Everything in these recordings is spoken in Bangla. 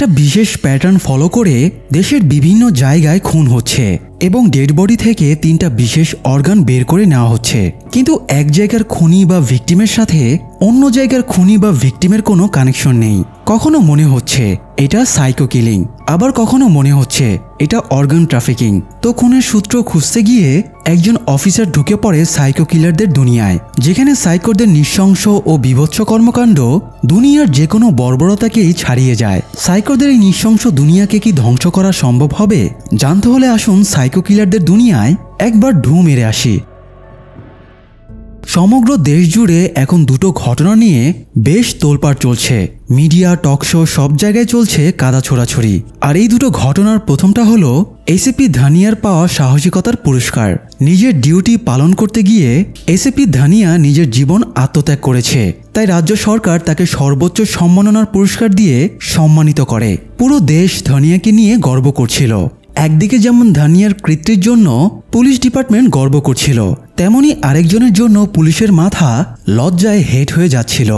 একটা বিশেষ প্যাটার্ন ফলো করে দেশের বিভিন্ন জায়গায় খুন হচ্ছে এবং ডেড বডি থেকে 3টা বিশেষ অর্গান বের করে নেওয়া হচ্ছে। কিন্তু এক জায়গার খুনি বা ভিকটিমের সাথে অন্য জায়গার খুনি বা ভিকটিমের কোনো কানেকশন নেই। কখনো মনে হচ্ছে এটা সাইকো কিলিং, আবার কখনো মনে হচ্ছে এটা অর্গান ট্রাফিকিং। তো খুনের সূত্র খুঁজতে গিয়ে একজন অফিসার ঢুকে পড়ে সাইকো কিলারদের দুনিয়ায়, যেখানে সাইকোদের নৃশংস ও বীভৎস কর্মকাণ্ড দুনিয়ার যে কোনো বর্বরতাকেই ছাড়িয়ে যায়। সাইকোদের এই নৃশংস দুনিয়াকে কি ধ্বংস করা সম্ভব হবে? জানতে হলে আসুন সাইকো কিলারদের দুনিয়ায় একবার ঢু মেরে আসি। সমগ্র দেশ জুড়ে এখন দুটো ঘটনা নিয়ে বেশ তোলপাড় চলছে। মিডিয়া, টকশো সব জায়গায় চলছে কাদা ছোড়াছড়ি। আর এই দুটো ঘটনার প্রথমটা হলো এসিপি ধানিয়ার পাওয়া সাহসিকতার পুরস্কার। নিজের ডিউটি পালন করতে গিয়ে এসিপি ধানিয়া নিজের জীবন আত্মত্যাগ করেছে, তাই রাজ্য সরকার তাকে সর্বোচ্চ সম্মাননার পুরস্কার দিয়ে সম্মানিত করে। পুরো দেশ ধানিয়াকে নিয়ে গর্ব করছিল। একদিকে যেমন ধানিয়ার কৃত্যের জন্য পুলিশ ডিপার্টমেন্ট গর্ব করছিল, তেমনি আরেকজনের জন্য পুলিশের মাথা লজ্জায় হেট হয়ে যাচ্ছিল।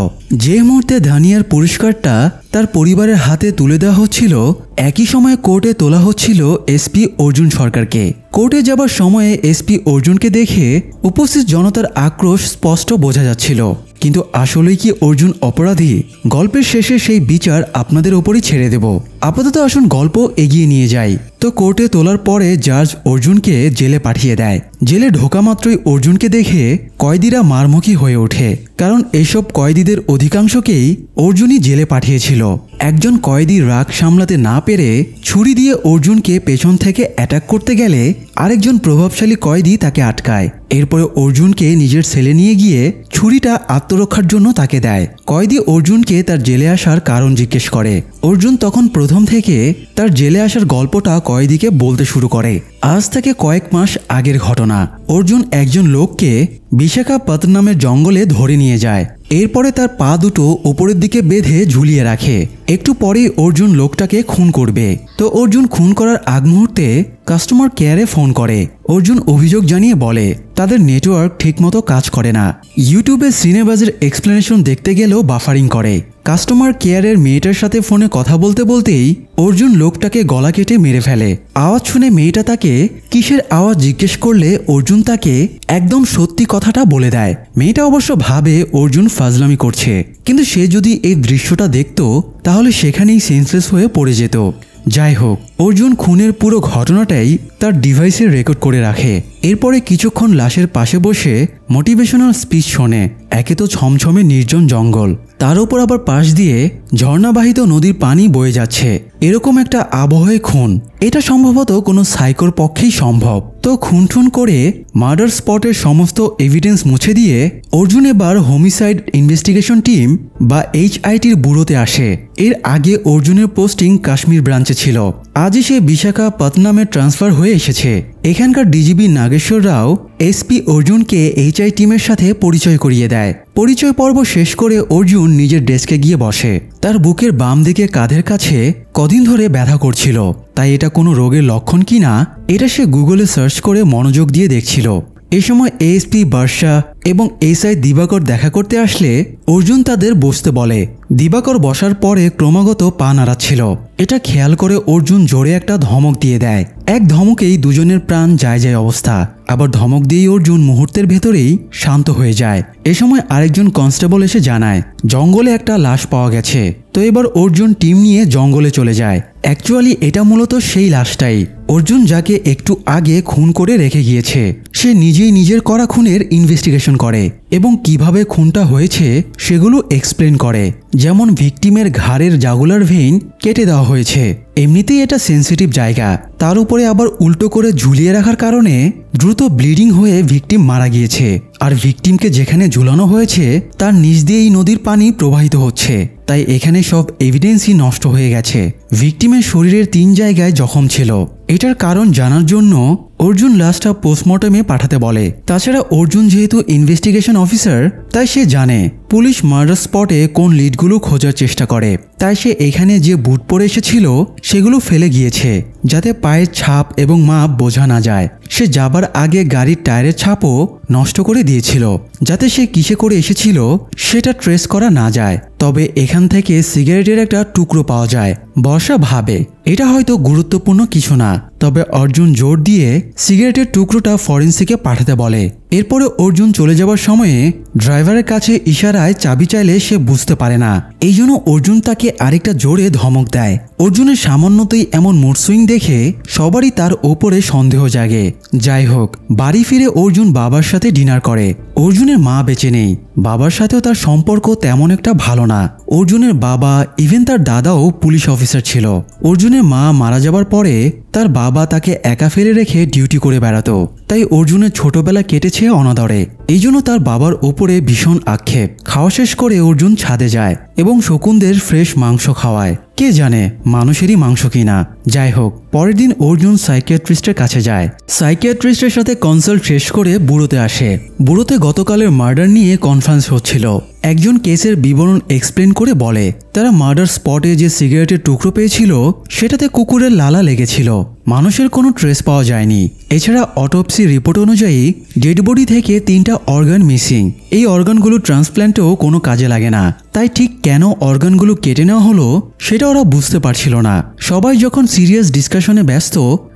যে মুহূর্তে ধানিয়ার পুরস্কারটা তার পরিবারের হাতে তুলে দেওয়া হচ্ছিল, একই সময়ে কোর্টে তোলা হচ্ছিল এসপি অর্জুন সরকারকে। কোর্টে যাবার সময়ে এসপি অর্জুনকে দেখে উপস্থিত জনতার আক্রোশ স্পষ্ট বোঝা যাচ্ছিল। কিন্তু আসলেই কি অর্জুন অপরাধী? গল্পের শেষে সেই বিচার আপনাদের ওপরই ছেড়ে দেব। আপাতত আসুন গল্প এগিয়ে নিয়ে যাই। তো কোর্টে তোলার পরে জাজ অর্জুনকে জেলে পাঠিয়ে দেয়। জেলে ঢোকা মাত্রই অর্জুনকে দেখে কয়েদিরা মারমুখী হয়ে ওঠে, কারণ এসব কয়েদিদের অধিকাংশকেই অর্জুনই জেলে পাঠিয়েছিল। একজন কয়েদি রাগ সামলাতে না পেরে ছুরি দিয়ে অর্জুনকে পেছন থেকে অ্যাটাক করতে গেলে আরেকজন প্রভাবশালী কয়েদি তাকে আটকায়। এরপরে অর্জুনকে নিজের সেলে নিয়ে গিয়ে ছুরিটা আত্মরক্ষার জন্য তাকে দেয়। কয়েদি অর্জুনকে তার জেলে আসার কারণ জিজ্ঞেস করে। অর্জুন তখন প্রথম থেকে তার জেলে আসার গল্পটা কয়েদিকে বলতে শুরু করে। আজ থেকে কয়েক মাস আগের ঘটনা। অর্জুন একজন লোককে বিশাখাপত্তনমের জঙ্গলে ধরে নিয়ে যায়। এরপরে তার পা দুটো উপরের দিকে বেঁধে ঝুলিয়ে রাখে। একটু পরেই অর্জুন লোকটাকে খুন করবে। তো অর্জুন খুন করার আগ মুহূর্তে কাস্টমার কেয়ারে ফোন করে। অর্জুন অভিযোগ জানিয়ে বলে তাদের নেটওয়ার্ক ঠিকমতো কাজ করে না। ইউটিউবে সিনেবাজের এক্সপ্লেনেশন দেখতে গেলেও বাফারিং করে। কাস্টমার কেয়ারের মেয়েটার সাথে ফোনে কথা বলতে বলতেই অর্জুন লোকটাকে গলা কেটে মেরে ফেলে। আওয়াজ শুনে মেয়েটা তাকে কিসের আওয়াজ জিজ্ঞেস করলে অর্জুন তাকে একদম সত্যি কথাটা বলে দেয়। মেয়েটা অবশ্য ভাবে অর্জুন ফাজলামি করছে, কিন্তু সে যদি এই দৃশ্যটা দেখত তাহলে সেখানেই সেন্সলেস হয়ে পড়ে যেত। যাই হোক, অর্জুন খুনের পুরো ঘটনাটাই তার ডিভাইসে রেকর্ড করে রাখে। এরপরে কিছুক্ষণ লাশের পাশে বসে মোটিভেশনাল স্পিচ শোনে। একে তো ছমছমে নির্জন জঙ্গল, তার উপর আবার পাশ দিয়ে ঝর্ণাবাহিত নদীর পানি বয়ে যাচ্ছে। এরকম একটা আবহাওয়ায় খুন, এটা সম্ভবত কোনো সাইকোর পক্ষেই সম্ভব। তো খুন করে মার্ডার স্পটের সমস্ত এভিডেন্স মুছে দিয়ে অর্জুন এবার হোমিসাইড ইনভেস্টিগেশন টিম বা HITর ব্যুরোতে আসে। এর আগে অর্জুনের পোস্টিং কাশ্মীর ব্রাঞ্চে ছিল, আজই সে বিশাখাপত্তনমে ট্রান্সফার হয়ে এসেছে। এখানকার ডিজিপি নাগেশ্বর রাও এসপি অর্জুনকে HI টিমের সাথে পরিচয় করিয়ে দেয়। পরিচয় পর্ব শেষ করে অর্জুন নিজের ডেস্কে গিয়ে বসে। তার বুকের বাম দিকে কাঁধের কাছে কদিন ধরে ব্যথা করছিল, তাই এটা কোনো রোগের লক্ষণ কিনা এটা সে গুগলে সার্চ করে মনোযোগ দিয়ে দেখছিল। এই সময় এএসপি বর্ষা এবং SI দিবাকর দেখা করতে আসলে অর্জুন তাদের বসতে বলে। দিবাকর বসার পরে ক্রমাগত পা নাড়াচ্ছিল। এটা খেয়াল করে অর্জুন জোরে একটা ধমক দিয়ে দেয়। এক ধমকেই দুজনের প্রাণ যায় যায় অবস্থা। আবার ধমক দিয়েই অর্জুন মুহূর্তের ভেতরেই শান্ত হয়ে যায়। এ সময় আরেকজন কনস্টেবল এসে জানায় জঙ্গলে একটা লাশ পাওয়া গেছে। তো এবার অর্জুন টিম নিয়ে জঙ্গলে চলে যায়। অ্যাকচুয়ালি এটা মূলত সেই লাশটাই, অর্জুন যাকে একটু আগে খুন করে রেখে গিয়েছে। সে নিজেই নিজের করা খুনের ইনভেস্টিগেশন করে এবং কিভাবে খুনটা হয়েছে সেগুলো এক্সপ্লেন করে। যেমন ভিকটিমের ঘাড়ের জাগুলার ভেইন কেটে দেওয়া হয়েছে, এমনিতেই এটা সেন্সিটিভ জায়গা, তার উপরে আবার উল্টো করে ঝুলিয়ে রাখার কারণে দ্রুত ব্লিডিং হয়ে ভিকটিম মারা গিয়েছে। আর ভিকটিমকে যেখানে ঝুলানো হয়েছে তার নিচ দিয়েই নদীর পানি প্রবাহিত হচ্ছে, তাই এখানে সব এভিডেন্সই নষ্ট হয়ে গেছে। ভিকটিমের শরীরের 3 জায়গায় জখম ছিল। এটার কারণ জানার জন্য অর্জুন লাশটা পোস্টমর্টমে পাঠাতে বলে। তাছাড়া অর্জুন যেহেতু ইনভেস্টিগেশন অফিসার, তাই সে জানে পুলিশ মার্ডার স্পটে কোন লিডগুলো খোঁজার চেষ্টা করে। তাই সে এখানে যে বুট পরে এসেছিল সেগুলো ফেলে গিয়েছে, যাতে পায়ের ছাপ এবং মাপ বোঝা না যায়। সে যাবার আগে গাড়ির টায়ারের ছাপও নষ্ট করে দিয়েছিল, যাতে সে কিসে করে এসেছিল সেটা ট্রেস করা না যায়। তবে এখান থেকে সিগারেটের একটা টুকরো পাওয়া যায়। বর্ষা ভাবে এটা হয়তো গুরুত্বপূর্ণ কিছু না, তবে অর্জুন জোর দিয়ে সিগারেটের টুকরোটা ফরেন্সিকে পাঠাতে বলে। এরপরে অর্জুন চলে যাবার সময়ে ড্রাইভারের কাছে ইশারায় চাবি চাইলে সে বুঝতে পারে না, এই জন্য অর্জুন তাকে আরেকটা জোরে ধমক দেয়। অর্জুনের সামান্যতই এমন মুড সুইং দেখে সবারই তার ওপরে সন্দেহ জাগে। যাই হোক, বাড়ি ফিরে অর্জুন বাবার সাথে ডিনার করে। অর্জুনের মা বেঁচে নেই, বাবার সাথেও তার সম্পর্ক তেমন একটা ভালো না। অর্জুনের বাবা ইভেন তার দাদাও পুলিশ অফিসার ছিল। অর্জুনের মা মারা যাবার পরে তার বাবা তাকে একা ফেলে রেখে ডিউটি করে বেড়াতো, তাই অর্জুনের ছোটবেলা কেটেছে অনাদরে। এই জন্য তার বাবার ওপরে ভীষণ আক্ষেপ। খাওয়া শেষ করে অর্জুন ছাদে যায় এবং শকুনদের ফ্রেশ মাংস খাওয়ায়। কে জানে মানুষেরই মাংস কিনা। যাই হোক, পরের দিন অর্জুন সাইকিয়াট্রিস্টের কাছে যায়। সাইকিয়াট্রিস্টের সাথে কনসাল্ট শেষ করে বুড়োতে আসে। বুড়োতে গতকালের মার্ডার নিয়ে কনফারেন্স হচ্ছিল। একজন কেসের বিবরণ এক্সপ্লেন করে বলে তারা মার্ডার স্পটে যে সিগারেটের টুকরো পেয়েছিল সেটাতে কুকুরের লালা লেগেছিল, মানুষের কোনো ট্রেস পাওয়া যায়নি। এছাড়া অটোপসি রিপোর্ট অনুযায়ী ডেড বডি থেকে 3টা অর্গান মিসিং। এই অর্গানগুলো ট্রান্সপ্ল্যান্টেও কোনো কাজে লাগে না, তাই ঠিক কেন অর্গানগুলো কেটে নেওয়া হলো সেটা ওরা বুঝতে পারছিল না। সবাই যখন সিরিয়াস ডিসকাশনে ব্যস্ত,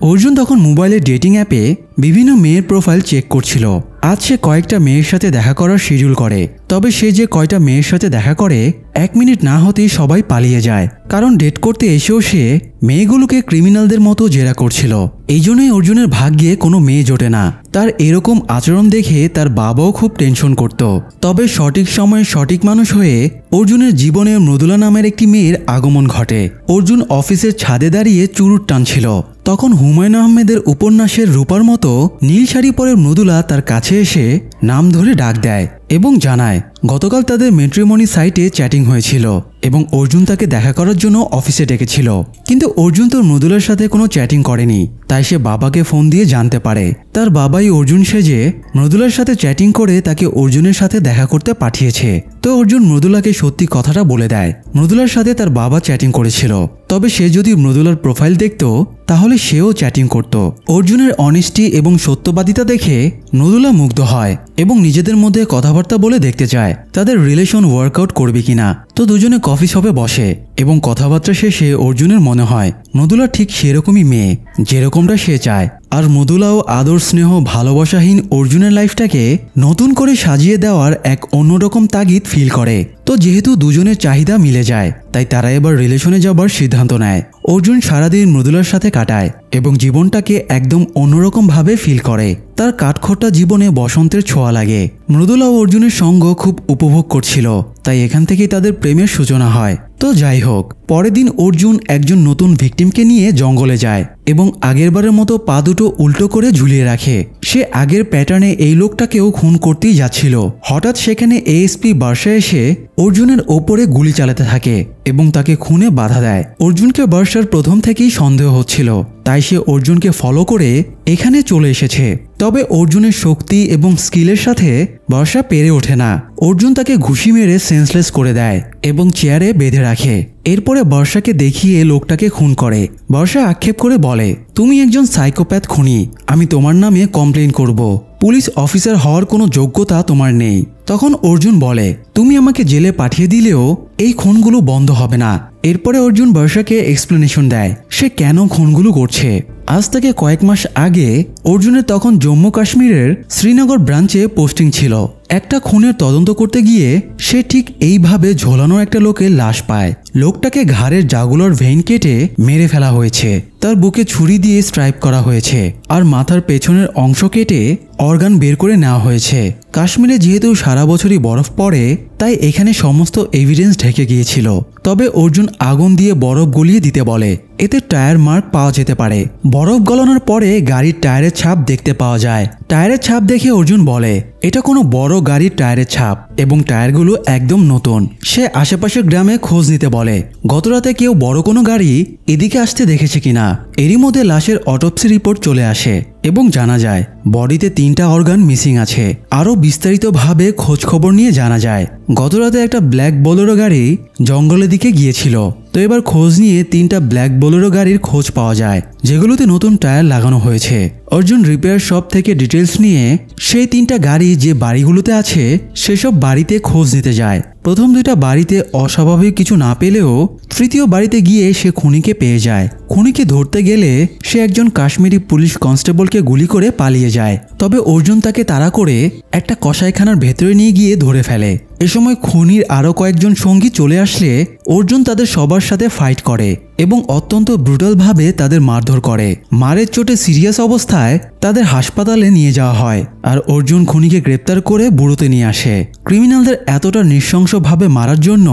অর্জুন তখন মোবাইলের ডেটিং অ্যাপে বিভিন্ন মেয়ের প্রোফাইল চেক করছিল। আজ সে কয়েকটা মেয়ের সাথে দেখা করার শিডিউল করে। তবে সে যে কয়টা মেয়ের সাথে দেখা করে 1 মিনিট না হতেই সবাই পালিয়ে যায়, কারণ ডেট করতে এসেও সে মেয়েগুলোকে ক্রিমিনালদের মতো জেরা করছিল। এই জন্যই অর্জুনের ভাগ্যে কোনো মেয়ে জোটে না। তার এরকম আচরণ দেখে তার বাবাও খুব টেনশন করত। তবে সঠিক সময়ে সঠিক মানুষ হয়ে অর্জুনের জীবনে মৃদুলা নামের একটি মেয়ের আগমন ঘটে। অর্জুন অফিসের ছাদে দাঁড়িয়ে চুরুট টানছিল। তখন হুমায়ুন আহমেদের উপন্যাসের রূপার মতো নীল শাড়ি পরে মৃদুলা তার কাছে এসে নাম ধরে ডাক দেয় এবং জানায় গতকাল তাদের ম্যাট্রিমনি সাইটে চ্যাটিং হয়েছিল এবং অর্জুন তাকে দেখা করার জন্য অফিসে ডেকেছিল। কিন্তু অর্জুন তো মৃদুলার সাথে কোনো চ্যাটিং করেনি, তাই সে বাবাকে ফোন দিয়ে জানতে পারে তার বাবাই অর্জুন সেজে মৃদুলার সাথে চ্যাটিং করে তাকে অর্জুনের সাথে দেখা করতে পাঠিয়েছে। তো অর্জুন মৃদুলাকে সত্যি কথাটা বলে দেয় মৃদুলার সাথে তার বাবা চ্যাটিং করেছিল। তবে সে যদি মৃদুলার প্রোফাইল দেখত তাহলে সেও চ্যাটিং করত। অর্জুনের অনেস্টি এবং সত্যবাদিতা দেখে মৃদুলা মুগ্ধ হয় এবং নিজেদের মধ্যে কথাবার্তা বলে দেখতে চায় তাদের রিলেশন ওয়ার্কআউট করবে কিনা। তো দুজনে কফি শপে বসে এবং কথাবার্তা শেষে অর্জুনের মনে হয় মৃদুলা ঠিক সেরকমই মেয়ে যেরকমটা সে চায়। আর মৃদুলাও আদর স্নেহ ভালোবাসাহীন অর্জুনের লাইফটাকে নতুন করে সাজিয়ে দেওয়ার এক অন্যরকম তাগিদ ফিল করে। তো যেহেতু দুজনের চাহিদা মিলে যায়, তাই তারা এবার রিলেশনে যাবার সিদ্ধান্ত নেয়। অর্জুন সারাদিন মৃদুলার সাথে কাটায় এবং জীবনটাকে একদম অন্যরকম ভাবে ফিল করে। তার কাঠখোট্টা জীবনে বসন্তের ছোঁয়া লাগে। মৃদুলা ও অর্জুনের সঙ্গ খুব উপভোগ করছিল, তাই এখান থেকেই তাদের প্রেমের সূচনা হয়। তো যাই হোক, পরের দিন অর্জুন একজন নতুন ভিকটিমকে নিয়ে জঙ্গলে যায় এবং আগেরবারের মতো পা দুটো উল্টো করে ঝুলিয়ে রাখে। সে আগের প্যাটার্নে এই লোকটাকেও খুন করতেই যাচ্ছিল। হঠাৎ সেখানে এএসপি বর্ষা এসে অর্জুনের ওপরে গুলি চালাতে থাকে এবং তাকে খুনে বাধা দেয়। অর্জুনকে বর্ষার প্রথম থেকেই সন্দেহ হচ্ছিল, তাই সে অর্জুনকে ফলো করে এখানে চলে এসেছে। তবে অর্জুনের শক্তি এবং স্কিলের সাথে বর্ষা পেরে ওঠে না। অর্জুন তাকে ঘুষি মেরে সেন্সলেস করে দেয় এবং চেয়ারে বেঁধে রাখে। এরপরে বর্ষাকে দেখিয়ে লোকটাকে খুন করে। বর্ষা আক্ষেপ করে বলে, তুমি একজন সাইকোপ্যাথ খুনি, আমি তোমার নামে কমপ্লেন করব। পুলিশ অফিসার হওয়ার কোনো যোগ্যতা তোমার নেই। তখন অর্জুন বলে, তুমি আমাকে জেলে পাঠিয়ে দিলেও এই খুনগুলো বন্ধ হবে না। এরপরে অর্জুন বর্ষাকে এক্সপ্লেনেশন দেয় সে কেন খুনগুলো করছে। আজ থেকে কয়েক মাস আগে অর্জুনের তখন জম্মু কাশ্মীরের শ্রীনগর ব্রাঞ্চে পোস্টিং ছিল। একটা খুনের তদন্ত করতে গিয়ে সে ঠিক এইভাবে ঝোলানো একটা লোকের লাশ পায়। লোকটাকে ঘাড়ের জাগুলার ভেইন কেটে মেরে ফেলা হয়েছে, তার বুকে ছুরি দিয়ে স্ট্রাইপ করা হয়েছে আর মাথার পেছনের অংশ কেটে অর্গান বের করে নেওয়া হয়েছে। কাশ্মীরে যেহেতু সারা বছরই বরফ পড়ে, তাই এখানে সমস্ত এভিডেন্স ঢেকে গিয়েছিল। তবে অর্জুন আগুন দিয়ে বরফ গলিয়ে দিতে বলে, এতে টায়ার মার্ক পাওয়া যেতে পারে। বরফ গলানোর পরে গাড়ির টায়ারের ছাপ দেখতে পাওয়া যায়। টায়ারের ছাপ দেখে অর্জুন বলে, এটা কোনো বড় গাড়ির টায়ারের ছাপ এবং টায়ারগুলো একদম নতুন। সে আশেপাশের গ্রামে খোঁজ নিতে বলে গতরাতে কেউ বড় কোনো গাড়ি এদিকে আসতে দেখেছে কিনা। এরই মধ্যে লাশের অটোপসি রিপোর্ট চলে আসে এবং জানা যায় বডিতে 3টা অর্গান মিসিং আছে। আরও বিস্তারিতভাবে খোঁজ খবর নিয়ে জানা যায় গতরাতে একটা ব্ল্যাক বোলেরো গাড়ি জঙ্গলের দিকে গিয়েছিল। তো এবার খোঁজ নিয়ে 3টা ব্ল্যাক বোলেরো গাড়ির খোঁজ পাওয়া যায় যেগুলোতে নতুন টায়ার লাগানো হয়েছে। অর্জুন রিপেয়ার শপ থেকে ডিটেলস নিয়ে সেই 3টা গাড়ি যে বাড়িগুলোতে আছে সেসব বাড়িতে খোঁজ নিতে যায়। প্রথম 2টা বাড়িতে অস্বাভাবিক কিছু না পেলেও তৃতীয় বাড়িতে গিয়ে সে খুনিকে পেয়ে যায়। খুনিকে ধরতে গেলে সে একজন কাশ্মীরি পুলিশ কনস্টেবলকে গুলি করে পালিয়ে যায়। তবে অর্জুন তাকে তাড়া করে একটা কসাইখানার ভেতরে নিয়ে গিয়ে ধরে ফেলে। এ সময় খুনির আরও কয়েকজন সঙ্গী চলে আসলে অর্জুন তাদের সবার সাথে ফাইট করে এবং অত্যন্ত ব্রুটালভাবে তাদের মারধর করে। মারের চোটে সিরিয়াস অবস্থায় তাদের হাসপাতালে নিয়ে যাওয়া হয় আর অর্জুন খুনিকে গ্রেপ্তার করে বুড়োতে নিয়ে আসে। ক্রিমিনালদের এতটা নৃশংসভাবে মারার জন্য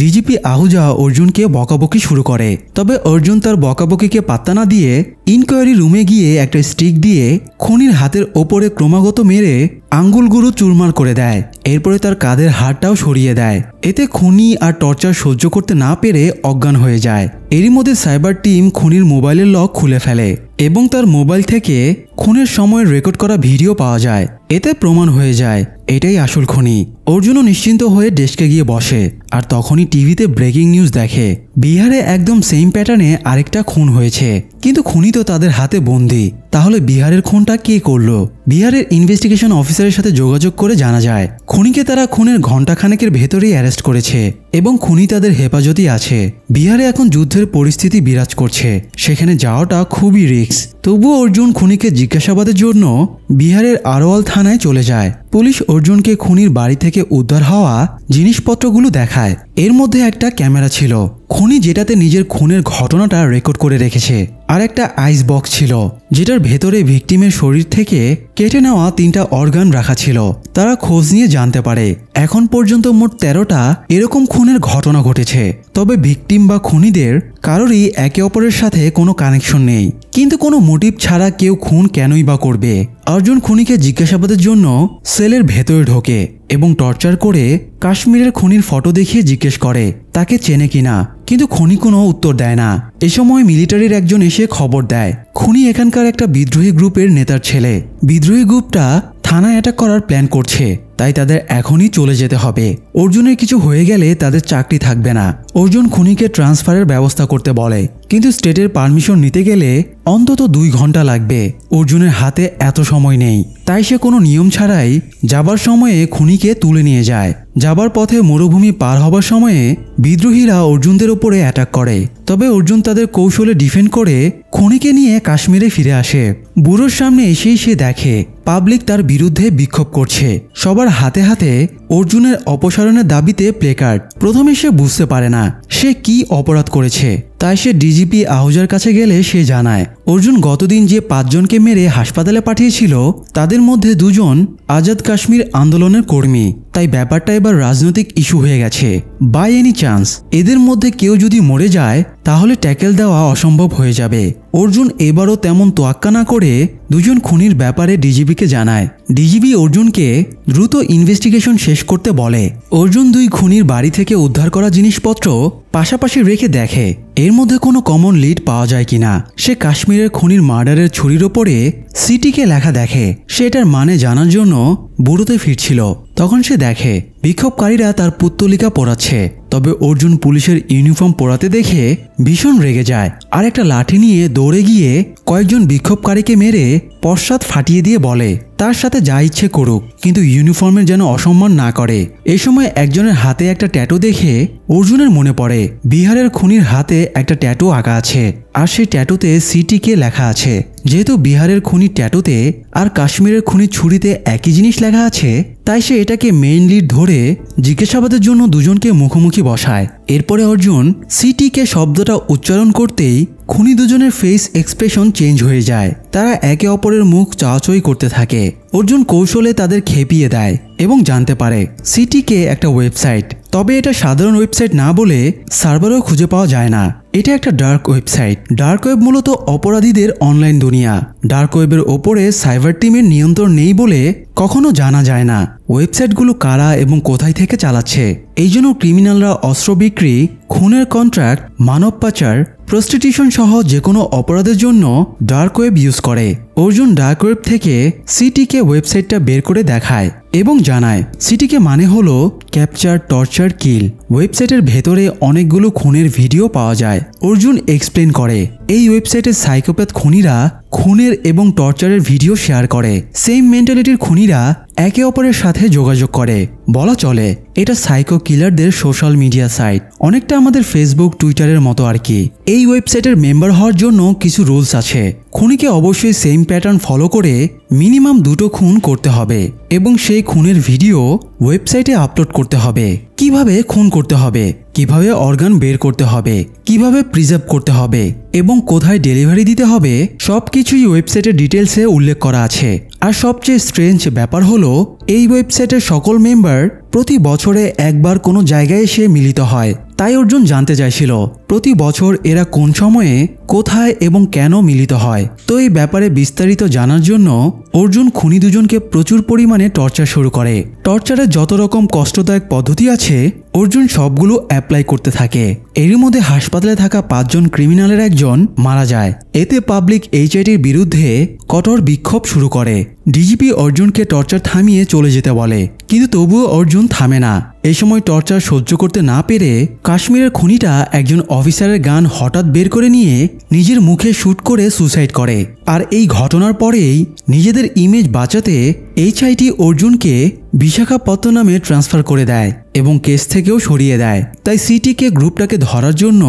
ডিজিপি আহুজা অর্জুনকে বকাবকি শুরু করে। তবে অর্জুন তার বকাবকিকে পাত্তা না দিয়ে ইনকোয়ারি রুমে গিয়ে একটা স্টিক দিয়ে খুনির হাতের ওপরে ক্রমাগত মেরে আঙ্গুলগুলো চুরমার করে দেয়। এরপরে তার কাঁধের হাড়টাও সরিয়ে দেয়। এতে খুনি আর টর্চার সহ্য করতে না পেরে অজ্ঞান হয়ে যায়। এরই মধ্যে সাইবার টিম খুনির মোবাইলের লক খুলে ফেলে এবং তার মোবাইল থেকে খুনের সময় রেকর্ড করা ভিডিও পাওয়া যায়। এতে প্রমাণ হয়ে যায় এটাই আসল খুনি। অর্জুনও নিশ্চিন্ত হয়ে ডেস্কে গিয়ে বসে আর তখনই টিভিতে ব্রেকিং নিউজ দেখে বিহারে একদম সেম প্যাটার্নে আরেকটা খুন হয়েছে, কিন্তু খুনি তো তাদের হাতে বন্দী। তাহলে বিহারের খুনটা কে করলো? বিহারের ইনভেস্টিগেশন অফিসারের সাথে যোগাযোগ করে জানা যায় খুনিকে তারা খুনের ঘণ্টাখানেকের ভেতরেই অ্যারেস্ট করেছে এবং খুনি তাদের হেফাজতেই আছে। বিহারে এখন যুদ্ধের পরিস্থিতি বিরাজ করছে, সেখানে যাওয়াটা খুবই রিস্ক। তবুও অর্জুন খুনিকে জিজ্ঞাসাবাদের জন্য বিহারের আরওয়াল থানায় চলে যায়। পুলিশ অর্জুনকে খুনির বাড়ি থেকে উদ্ধার হওয়া জিনিসপত্রগুলো দেখায়। এর মধ্যে একটা ক্যামেরা ছিল খুনি যেটাতে নিজের খুনের ঘটনাটা রেকর্ড করে রেখেছে, আর একটা আইস বক্স ছিল যেটার ভেতরে ভিকটিমের শরীর থেকে কেটে নেওয়া 3টা অর্গান রাখা ছিল। তারা খোঁজ নিয়ে জানতে পারে এখন পর্যন্ত মোট 13টা এরকম খুনের ঘটনা ঘটেছে। তবে ভিকটিম বা খুনিদের কারোরই একে অপরের সাথে কোনো কানেকশন নেই, কিন্তু কোনো মোটিভ ছাড়া কেউ খুন কেনই বা করবে? অর্জুন খুনিকে জিজ্ঞাসাবাদের জন্য সেলের ভেতরে ঢোকে এবং টর্চার করে কাশ্মীরের খুনির ফটো দেখিয়ে জিজ্ঞেস করে তাকে চেনে কিনা, কিন্তু খুনি কোনো উত্তর দেয় না। এ সময় মিলিটারির একজন এসে খবর দেয় খুনি এখানকার একটা বিদ্রোহী গ্রুপের নেতার ছেলে। বিদ্রোহী গ্রুপটা থানায় অ্যাটাক করার প্ল্যান করছে, তাই তাদের এখনই চলে যেতে হবে। অর্জুনের কিছু হয়ে গেলে তাদের চাকরি থাকবে না। অর্জুন খুনিকে ট্রান্সফারের ব্যবস্থা করতে বলে, কিন্তু স্টেটের পারমিশন নিতে গেলে অন্তত 2 ঘন্টা লাগবে। অর্জুনের হাতে এত সময় নেই, তাই সে কোনো নিয়ম ছাড়াই যাবার সময়ে খুনিকে তুলে নিয়ে যায়। যাবার পথে মরুভূমি পার হবার সময়ে বিদ্রোহীরা অর্জুনদের উপরে অ্যাটাক করে, তবে অর্জুন তাদের কৌশলে ডিফেন্ড করে খুনিকে নিয়ে কাশ্মীরে ফিরে আসে। বুড়োর সামনে এসেই সে দেখে পাবলিক তার বিরুদ্ধে বিক্ষোভ করছে। সবার হাতে হাতে অর্জুনের অপসারণের দাবিতে প্লেকার্ড। প্রথমে সে বুঝতে পারে না সে কি অপরাধ করেছে, তাই সে ডিজিপি আহুজার কাছে গেলে সে জানায় অর্জুন গতদিন যে 5 জনকে মেরে হাসপাতালে পাঠিয়েছিল তাদের মধ্যে 2 জন আজাদ কাশ্মীর আন্দোলনের কর্মী। তাই ব্যাপারটা এবার রাজনৈতিক ইস্যু হয়ে গেছে। বাই এনি চান্স এদের মধ্যে কেউ যদি মরে যায় তাহলে ট্যাকেল দেওয়া অসম্ভব হয়ে যাবে। অর্জুন এবারও তেমন তোয়াক্কা না করে 2 জন খুনির ব্যাপারে ডিজিপিকে জানায়। ডিজিপি অর্জুনকে দ্রুত ইনভেস্টিগেশন শেষ করতে বলে। অর্জুন 2 খুনির বাড়ি থেকে উদ্ধার করা জিনিসপত্র পাশাপাশি রেখে দেখে এর মধ্যে কোনো কমন লিড পাওয়া যায় কিনা। সে কাশ্মীরের খুনির মার্ডারের ছুরির ওপরে সিটিকে লেখা দেখে। সে এটার মানে জানার জন্য বুড়োতে ফিরছিল, তখন সে দেখে বিক্ষোভকারীরা তার পুত্তলিকা পোড়াচ্ছে। তবে অর্জুন পুলিশের ইউনিফর্ম পরাতে দেখে ভীষণ রেগে যায় আর একটা লাঠি নিয়ে দৌড়ে গিয়ে কয়েকজন বিক্ষোভকারীকে মেরে পশ্চাৎ ফাটিয়ে দিয়ে বলে তার সাথে যা ইচ্ছে করুক, কিন্তু ইউনিফর্মের যেন অসম্মান না করে। এই সময় একজনের হাতে একটা ট্যাটু দেখে অর্জুনের মনে পড়ে বিহারের খুনির হাতে একটা ট্যাটু আঁকা আছে, আর সেই ট্যাটুতে সিটিকে লেখা আছে। যেহেতু বিহারের খুনির ট্যাটুতে আর কাশ্মীরের খুনির ছুরিতে একই জিনিস লেখা আছে, তাই সে এটাকে মেইন লিড ধরে জিজ্ঞাসাবাদের জন্য 2 জনকে মুখোমুখি বসায়। এরপরে অর্জুন সিটিকে শব্দটা উচ্চারণ করতেই খুনি 2 জনের ফেস এক্সপ্রেশন চেঞ্জ হয়ে যায়। তারা একে অপরের মুখ চাওয়াচাই করতে থাকে। অর্জুন কৌশলে তাদের খেপিয়ে দেয় এবং জানতে পারে সিটিকে একটা ওয়েবসাইট। তবে এটা সাধারণ ওয়েবসাইট না বলে সার্ভারও খুঁজে পাওয়া যায় না, এটা একটা ডার্ক ওয়েবসাইট। ডার্ক ওয়েব মূলত অপরাধীদের অনলাইন দুনিয়া, ডার্ক ওয়েবের ওপরে সাইবার টিমের নিয়ন্ত্রণ নেই বলে কখনো জানা যায় না ওয়েবসাইটগুলো কারা এবং কোথায় থেকে চালাচ্ছে। এই জন্য ক্রিমিনালরা অস্ত্র বিক্রি, খুনের কন্ট্রাক্ট, মানব পাচার, প্রস্টিটিউশন সহ যে কোনো অপরাধের জন্য ডার্ক ওয়েব ইউজ করে। অর্জুন ডার্ক ওয়েব থেকে সিটিকে ওয়েবসাইটটা বের করে দেখায় এবং জানায় সিটিকে মানে হলো ক্যাপচার, টর্চার, কিল। ওয়েবসাইটের ভেতরে অনেকগুলো খুনের ভিডিও পাওয়া যায়। অর্জুন এক্সপ্লেন করে এই ওয়েবসাইটের সাইকোপ্যাথ খুনিরা খুনের এবং টর্চারের ভিডিও শেয়ার করে। সেম মেন্টালিটির খুনিরা একে অপরের সাথে যোগাযোগ করে। বলা চলে এটা সাইকো কিলারদের সোশ্যাল মিডিয়া সাইট, অনেকটা আমাদের ফেসবুক, টুইটারের মতো আর কি। এই ওয়েবসাইটের মেম্বার হওয়ার জন্য কিছু রুলস আছে। খুনিকে অবশ্যই সেম প্যাটার্ন ফলো করে মিনিমাম 2টো খুন করতে হবে এবং সেই খুনের ভিডিও ওয়েবসাইটে আপলোড করতে হবে। কিভাবে খুন করতে হবে, কিভাবে অর্গান বের করতে হবে, কিভাবে প্রিজার্ভ করতে হবে এবং কোথায় ডেলিভারি দিতে হবে সবকিছুই ওয়েবসাইটের ডিটেলসে উল্লেখ করা আছে। আর সবচেয়ে স্ট্রেঞ্জ ব্যাপার হলো এই ওয়েবসাইটের সকল মেম্বার প্রতি বছরে একবার কোনো জায়গায় এসে মিলিত হয়। তাই অর্জুন জানতে চাইছিল প্রতি বছর এরা কোন সময়ে, কোথায় এবং কেন মিলিত হয়। তো এই ব্যাপারে বিস্তারিত জানার জন্য অর্জুন খুনি দুজনকে প্রচুর পরিমাণে টর্চার শুরু করে। টর্চারের যত রকম কষ্টদায়ক পদ্ধতি আছে অর্জুন সবগুলো অ্যাপ্লাই করতে থাকে। এরই মধ্যে হাসপাতালে থাকা 5 জন ক্রিমিনালের একজন মারা যায়। এতে পাবলিক এইচআইটির বিরুদ্ধে কঠোর বিক্ষোভ শুরু করে। ডিজিপি অর্জুনকে টর্চার থামিয়ে চলে যেতে বলে, কিন্তু তবুও অর্জুন থামে না। এই সময় টর্চার সহ্য করতে না পেরে কাশ্মীরের খুনিটা একজন অফিসারের গান হঠাৎ বের করে নিয়ে নিজের মুখে শুট করে সুসাইড করে। আর এই ঘটনার পরেই নিজেদের ইমেজ বাঁচাতে এইচআইটি অর্জুনকে বিশাখাপত্তনমে ট্রান্সফার করে দেয় এবং কেস থেকেও সরিয়ে দেয়। তাই সিটিকে গ্রুপটাকে ধরার জন্য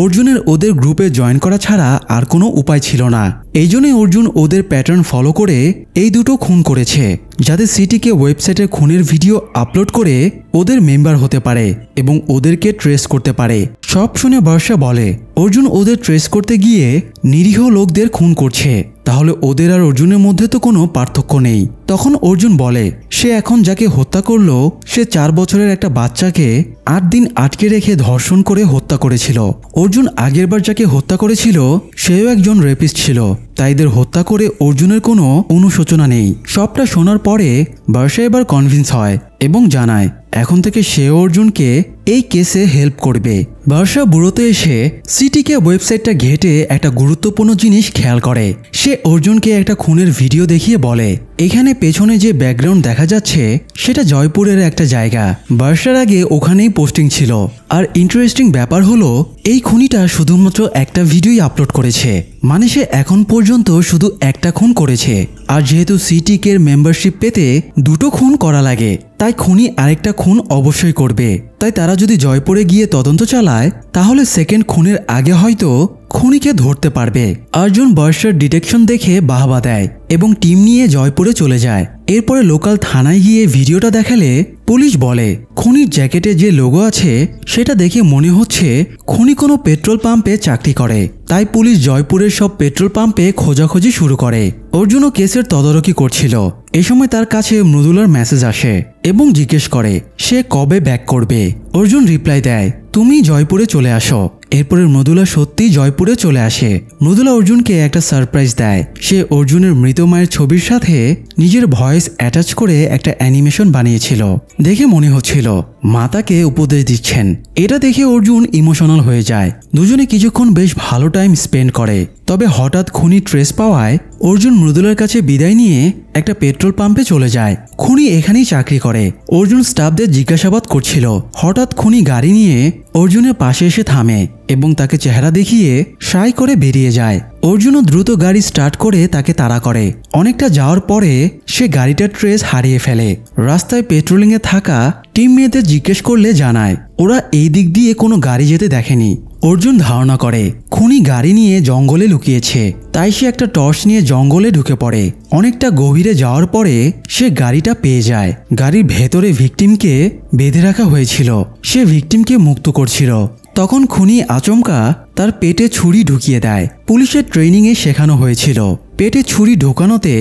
অর্জুনের ওদের গ্রুপে জয়েন করা ছাড়া আর কোনো উপায় ছিল না। এই জন্যই অর্জুন ওদের প্যাটার্ন ফলো করে এই 2টো খুন করেছে, যাতে সিটিকে ওয়েবসাইটের খুনের ভিডিও আপলোড করে ওদের মেম্বার হতে পারে এবং ওদেরকে ট্রেস করতে পারে। সব শুনে বর্ষা বলে অর্জুন ওদের ট্রেস করতে গিয়ে নিরীহ লোকদের খুন করছে, তাহলে ওদের আর অর্জুনের মধ্যে তো কোনো পার্থক্য নেই। তখন অর্জুন বলে সে এখন যাকে হত্যা করলো সে 4 বছরের একটা বাচ্চাকে 8 দিন আটকে রেখে ধর্ষণ করে হত্যা করেছিল। অর্জুন আগেরবার যাকে হত্যা করেছিল সেও একজন রেপিস্ট ছিল, তাই এদের হত্যা করে অর্জুনের কোনো অনুশোচনা নেই। সবটা শোনার পরে বর্ষা এবার কনভিন্স হয় এবং জানায় এখন থেকে সে অর্জুনকে এই কেসে হেল্প করবে। বর্ষা বুড়োতে এসে সিটিকে ওয়েবসাইটটা ঘেটে একটা গুরুত্বপূর্ণ জিনিস খেয়াল করে। সে অর্জুনকে একটা খুনের ভিডিও দেখিয়ে বলে এখানে পেছনে যে ব্যাকগ্রাউন্ড দেখা যাচ্ছে সেটা জয়পুরের একটা জায়গা। বর্ষার আগে ওখানেই পোস্টিং ছিল। আর ইন্টারেস্টিং ব্যাপার হলো এই খুনিটা শুধুমাত্র একটা ভিডিওই আপলোড করেছে, মানে সে এখন পর্যন্ত শুধু একটা খুন করেছে। আর যেহেতু সিটিকের মেম্বারশিপ পেতে 2টো খুন করা লাগে, তাই খুনি আরেকটা খুন অবশ্যই করবে। তাই তারা যদি জয়পুরে গিয়ে তদন্ত চালায় তাহলে সেকেন্ড খুনের আগে হয়তো খুনিকে ধরতে পারবে। অর্জুন বর্ষার ডিটেকশন দেখে বাহবা দেয় এবং টিম নিয়ে জয়পুরে চলে যায়। এরপরে লোকাল থানায় গিয়ে ভিডিওটা দেখালে পুলিশ বলে খুনির জ্যাকেটে যে লোগো আছে সেটা দেখে মনে হচ্ছে খুনি কোনো পেট্রোল পাম্পে চাকরি করে। তাই পুলিশ জয়পুরের সব পেট্রোল পাম্পে খোঁজাখুঁজি শুরু করে। অর্জুনও কেসের তদারকি করছিল। এ সময় তার কাছে মৃদুলার মেসেজ আসে এবং জিজ্ঞেস করে সে কবে ব্যাক করবে। অর্জুন রিপ্লাই দেয় তুমি জয়পুরে চলে আসো। এরপরে মৃদুলা সত্যি জয়পুরে চলে আসে। মৃদুলা অর্জুনকে একটা সারপ্রাইজ দেয়। সে অর্জুনের মৃত মায়ের ছবির সাথে নিজের ভয়েস অ্যাটাচ করে একটা অ্যানিমেশন বানিয়েছিল। দেখে মনে হচ্ছিল মা তাকে উপদেশ দিচ্ছেন। এটা দেখে অর্জুন ইমোশনাল হয়ে যায়। দুজনে কিছুক্ষণ বেশ ভালো টাইম স্পেন্ড করে। তবে হঠাৎ খুনি ট্রেস পাওয়ায় অর্জুন মৃদুলার কাছে বিদায় নিয়ে একটা পেট্রোল পাম্পে চলে যায়। খুনি এখানেই চাকরি করে। অর্জুন স্টাফদের জিজ্ঞাসাবাদ করছিল। হঠাৎ খুনি গাড়ি নিয়ে অর্জুনের পাশে এসে থামে এবং তাকে চেহারা দেখিয়ে সাই করে বেরিয়ে যায়। অর্জুনও দ্রুত গাড়ি স্টার্ট করে তাকে তাড়া করে। অনেকটা যাওয়ার পরে সে গাড়িটার ট্রেস হারিয়ে ফেলে। রাস্তায় পেট্রোলিংয়ে থাকা টিম মেয়েদের জিজ্ঞেস করলে জানায় ওরা এই দিক দিয়ে কোনো গাড়ি যেতে দেখেনি। অর্জুন ধারণা করে খুনি গাড়ি নিয়ে জঙ্গলে লুকিয়েছে, তাই সে একটা টর্চ নিয়ে জঙ্গলে ঢুকে পড়ে। অনেকটা গভীরে যাওয়ার পরে সে গাড়িটা পেয়ে যায়। গাড়ির ভেতরে ভিকটিমকে বেঁধে রাখা হয়েছিল। সে ভিকটিমকে মুক্ত করছিল। তখন খুনি আচমকা তার পেটে ছুরি ঢুকিয়ে দেয়। পুলিশের ট্রেনিংয়ে শেখানো হয়েছিল পেটে ছুরি ঢোকানোতে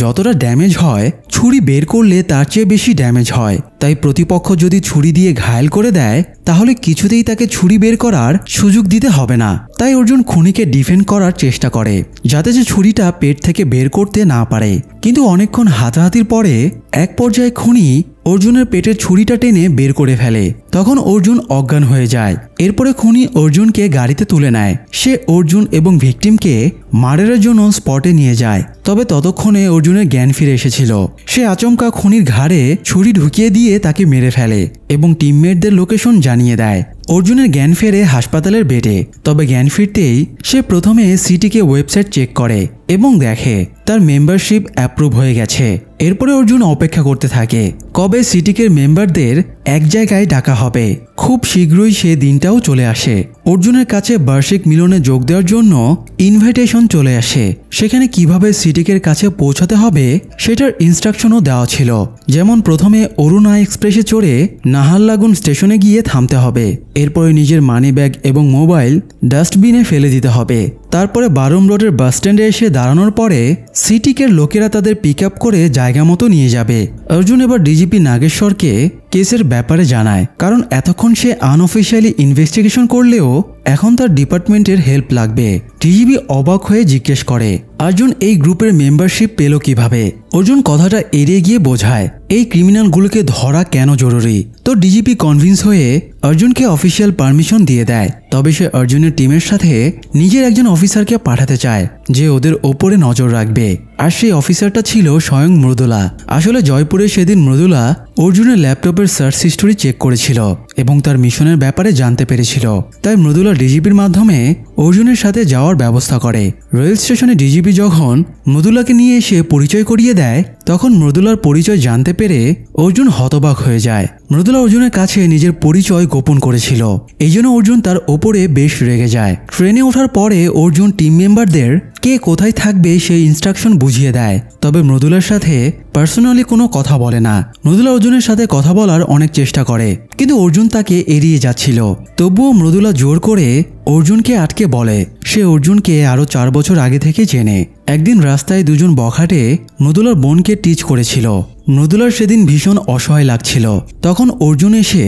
যতটা ড্যামেজ হয় ছুরি বের করলে তার চেয়ে বেশি ড্যামেজ হয়। তাই প্রতিপক্ষ যদি ছুরি দিয়ে ঘায়েল করে দেয় তাহলে কিছুতেই তাকে ছুরি বের করার সুযোগ দিতে হবে না। তাই অর্জুন খুনিকে ডিফেন্ড করার চেষ্টা করে যাতে সে ছুরিটা পেট থেকে বের করতে না পারে। কিন্তু অনেকক্ষণ হাতাহাতির পরে এক পর্যায়ে খুনি অর্জুনের পেটের ছুরিটা টেনে বের করে ফেলে। তখন অর্জুন অজ্ঞান হয়ে যায়। এরপরে খুনি অর্জুনকে গাড়িতে তুলে নেয়। সে অর্জুন এবং ভিকটিমকে মার্ডারের জন্য স্পটে নিয়ে যায়। তবে ততক্ষণে অর্জুনের জ্ঞান ফিরে এসেছিল। সে আচমকা খুনির ঘাড়ে ছুরি ঢুকিয়ে দিয়ে তাকে মেরে ফেলে এবং টিমমেটদের লোকেশন জানিয়ে দেয়। অর্জুনের জ্ঞান ফেরে হাসপাতালের বেডে। তবে জ্ঞান ফিরতেই সে প্রথমে সিটিকে ওয়েবসাইট চেক করে এবং দেখে তার মেম্বারশিপ অ্যাপ্রুভ হয়ে গেছে। এরপরে অর্জুন অপেক্ষা করতে থাকে কবে সিটিকের মেম্বারদের এক জায়গায় ডাকা হবে। খুব শীঘ্রই সে দিনটাও চলে আসে। অর্জুনের কাছে বার্ষিক মিলনে যোগ দেওয়ার জন্য ইনভাইটেশন চলে আসে। সেখানে কিভাবে সিটিকের কাছে পৌঁছাতে হবে সেটার ইনস্ট্রাকশনও দেওয়া ছিল। যেমন প্রথমে অরুণা এক্সপ্রেসে চড়ে নাহারলাগুন স্টেশনে গিয়ে থামতে হবে। এরপরে নিজের মানি ব্যাগ এবং মোবাইল ডাস্টবিনে ফেলে দিতে হবে। তারপরে বারুম রোডের বাস স্ট্যান্ডে এসে দাঁড়ানোর পরে সিটিকের লোকেরা তাদের পিক আপ করে জায়গা মতো নিয়ে যাবে। অর্জুন এবার ডিজিপি নাগেশ্বরকে কেসের ব্যাপারে জানায়, কারণ এতক্ষণ সে আনঅফিসিয়ালি ইনভেস্টিগেশন করলেও এখন তার ডিপার্টমেন্টের হেল্প লাগবে। ডিজিপি অবাক হয়ে জিজ্ঞেস করে অর্জুন এই গ্রুপের মেম্বারশিপ পেল কিভাবে। অর্জুন কথাটা এড়িয়ে গিয়ে বোঝায় এই ক্রিমিনালগুলোকে ধরা কেন জরুরি। তো ডিজিপি কনভিন্স হয়ে অর্জুনকে অফিসিয়াল পারমিশন দিয়ে দেয়। তবে সে অর্জুনের টিমের সাথে নিজের একজন অফিসারকে পাঠাতে চায় যে ওদের ওপরে নজর রাখবে। আর সেই অফিসারটা ছিল স্বয়ং মৃদুলা। আসলে জয়পুরে সেদিন মৃদুলা অর্জুনের ল্যাপটপের সার্চ হিস্টোরি চেক করেছিল এবং তার মিশনের ব্যাপারে জানতে পেরেছিল। তাই মৃদুলা ডিজিপির মাধ্যমে অর্জুনের সাথে যাওয়ার ব্যবস্থা করে। রেল স্টেশনে ডিজিপি যখন মৃদুলাকে নিয়ে এসে পরিচয় করিয়ে দেয় তখন মৃদুলার পরিচয় জানতে পেরে অর্জুন হতবাক হয়ে যায়। মৃদুলা অর্জুনের কাছে নিজের পরিচয় গোপন করেছিল, এই জন্য অর্জুন তার ওপরে বেশ রেগে যায়। ট্রেনে ওঠার পরে অর্জুন টিম মেম্বারদের কে কোথায় থাকবে সেই ইনস্ট্রাকশন বুঝিয়ে দেয়। তবে মৃদুলার সাথে পার্সোনালি কোনো কথা বলে না। মৃদুলা অর্জুনের সাথে কথা বলার অনেক চেষ্টা করে কিন্তু অর্জুন তাকে এড়িয়ে যাচ্ছিল। তবুও মৃদুলা জোর করে অর্জুনকে আটকে বলে সে অর্জুনকে আরো 4 বছর আগে থেকে চেনে। একদিন রাস্তায় দুজন বখাটে মৃদুলার বোনকে টিচ করেছিল। মৃদুলার সেদিন ভীষণ অসহায় লাগছিল। তখন অর্জুন এসে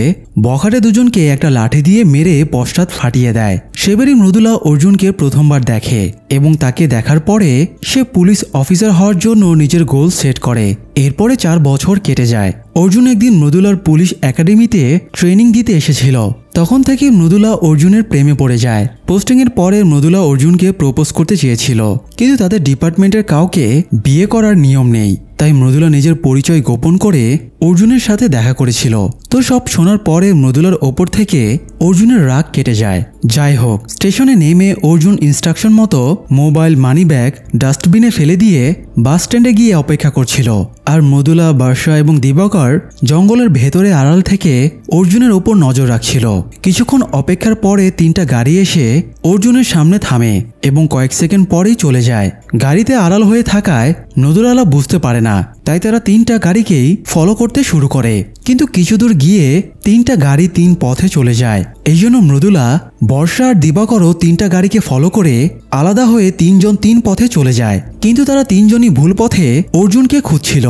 বখাটে দুজনকে একটা লাঠি দিয়ে মেরে পশ্চাৎ ফাটিয়ে দেয়। সেবারই মৃদুলা অর্জুনকে প্রথমবার দেখে এবং তাকে দেখার পরে সে পুলিশ অফিসার হওয়ার জন্য নিজের গোল সেট করে। এরপরে 4 বছর কেটে যায়। অর্জুন একদিন মৃদুলার পুলিশ একাডেমিতে ট্রেনিং দিতে এসেছিল। তখন থেকে মৃদুলা অর্জুনের প্রেমে পড়ে যায়। পোস্টিংয়ের পরে মৃদুলা অর্জুনকে প্রপোজ করতে চেয়েছিল কিন্তু তাদের ডিপার্টমেন্টের কাউকে বিয়ে করার নিয়ম নেই। তাই মৃদুলা নিজের পরিচয় গোপন করে অর্জুনের সাথে দেখা করেছিল। তো সব শোনার পরে মৃদুলার ওপর থেকে অর্জুনের রাগ কেটে যায়। যাই হোক, স্টেশনে নেমে অর্জুন ইনস্ট্রাকশন মতো মোবাইল মানি ব্যাগ ডাস্টবিনে ফেলে দিয়ে বাস স্ট্যান্ডে গিয়ে অপেক্ষা করছিল। আর মৃদুলা, বর্ষা এবং দিবাকর জঙ্গলের ভেতরে আড়াল থেকে অর্জুনের ওপর নজর রাখছিল। কিছুক্ষণ অপেক্ষার পরে 3টা গাড়ি এসে অর্জুনের সামনে থামে এবং কয়েক সেকেন্ড পরেই চলে যায়। গাড়িতে আড়াল হয়ে থাকায় মৃদুলা বুঝতে পারে না, তাই তারা 3টা গাড়িকেই ফলো করতে শুরু করে। কিন্তু কিছু দূর গিয়ে 3টা গাড়ি 3 পথে চলে যায়। এই জন্য মৃদুলা, বর্ষা আর দিবাকরও 3টা গাড়িকে ফলো করে আলাদা হয়ে 3 জন 3 পথে চলে যায়। কিন্তু তারা 3 জনই ভুল পথে অর্জুনকে খুঁজছিল।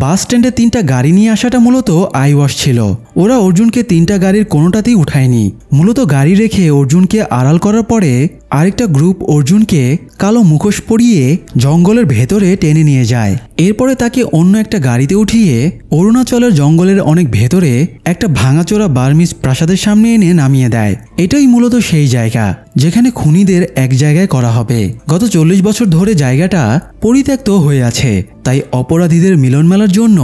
বাস স্ট্যান্ডে 3টা গাড়ি নিয়ে আসাটা মূলত আইওয়াশ ছিল। ওরা অর্জুনকে 3টা গাড়ির কোনোটাতেই উঠায়নি। মূলত গাড়ি রেখে অর্জুনকে আড়াল করার পরে আরেকটা গ্রুপ অর্জুনকে কালো মুখোশ পরিয়ে জঙ্গলের ভেতরে টেনে নিয়ে যায়। এরপরে তাকে অন্য একটা গাড়িতে উঠিয়ে অরুণাচলের জঙ্গলের অনেক ভেতরে একটা ভাঙাচোরা বার্মিজ প্রাসাদের সামনে এনে নামিয়ে দেয়। এটাই মূলত সেই জায়গা যেখানে খুনিদের এক জায়গায় করা হবে। গত 40 বছর ধরে জায়গাটা পরিত্যক্ত হয়ে আছে, তাই অপরাধীদের মিলন মেলার জন্য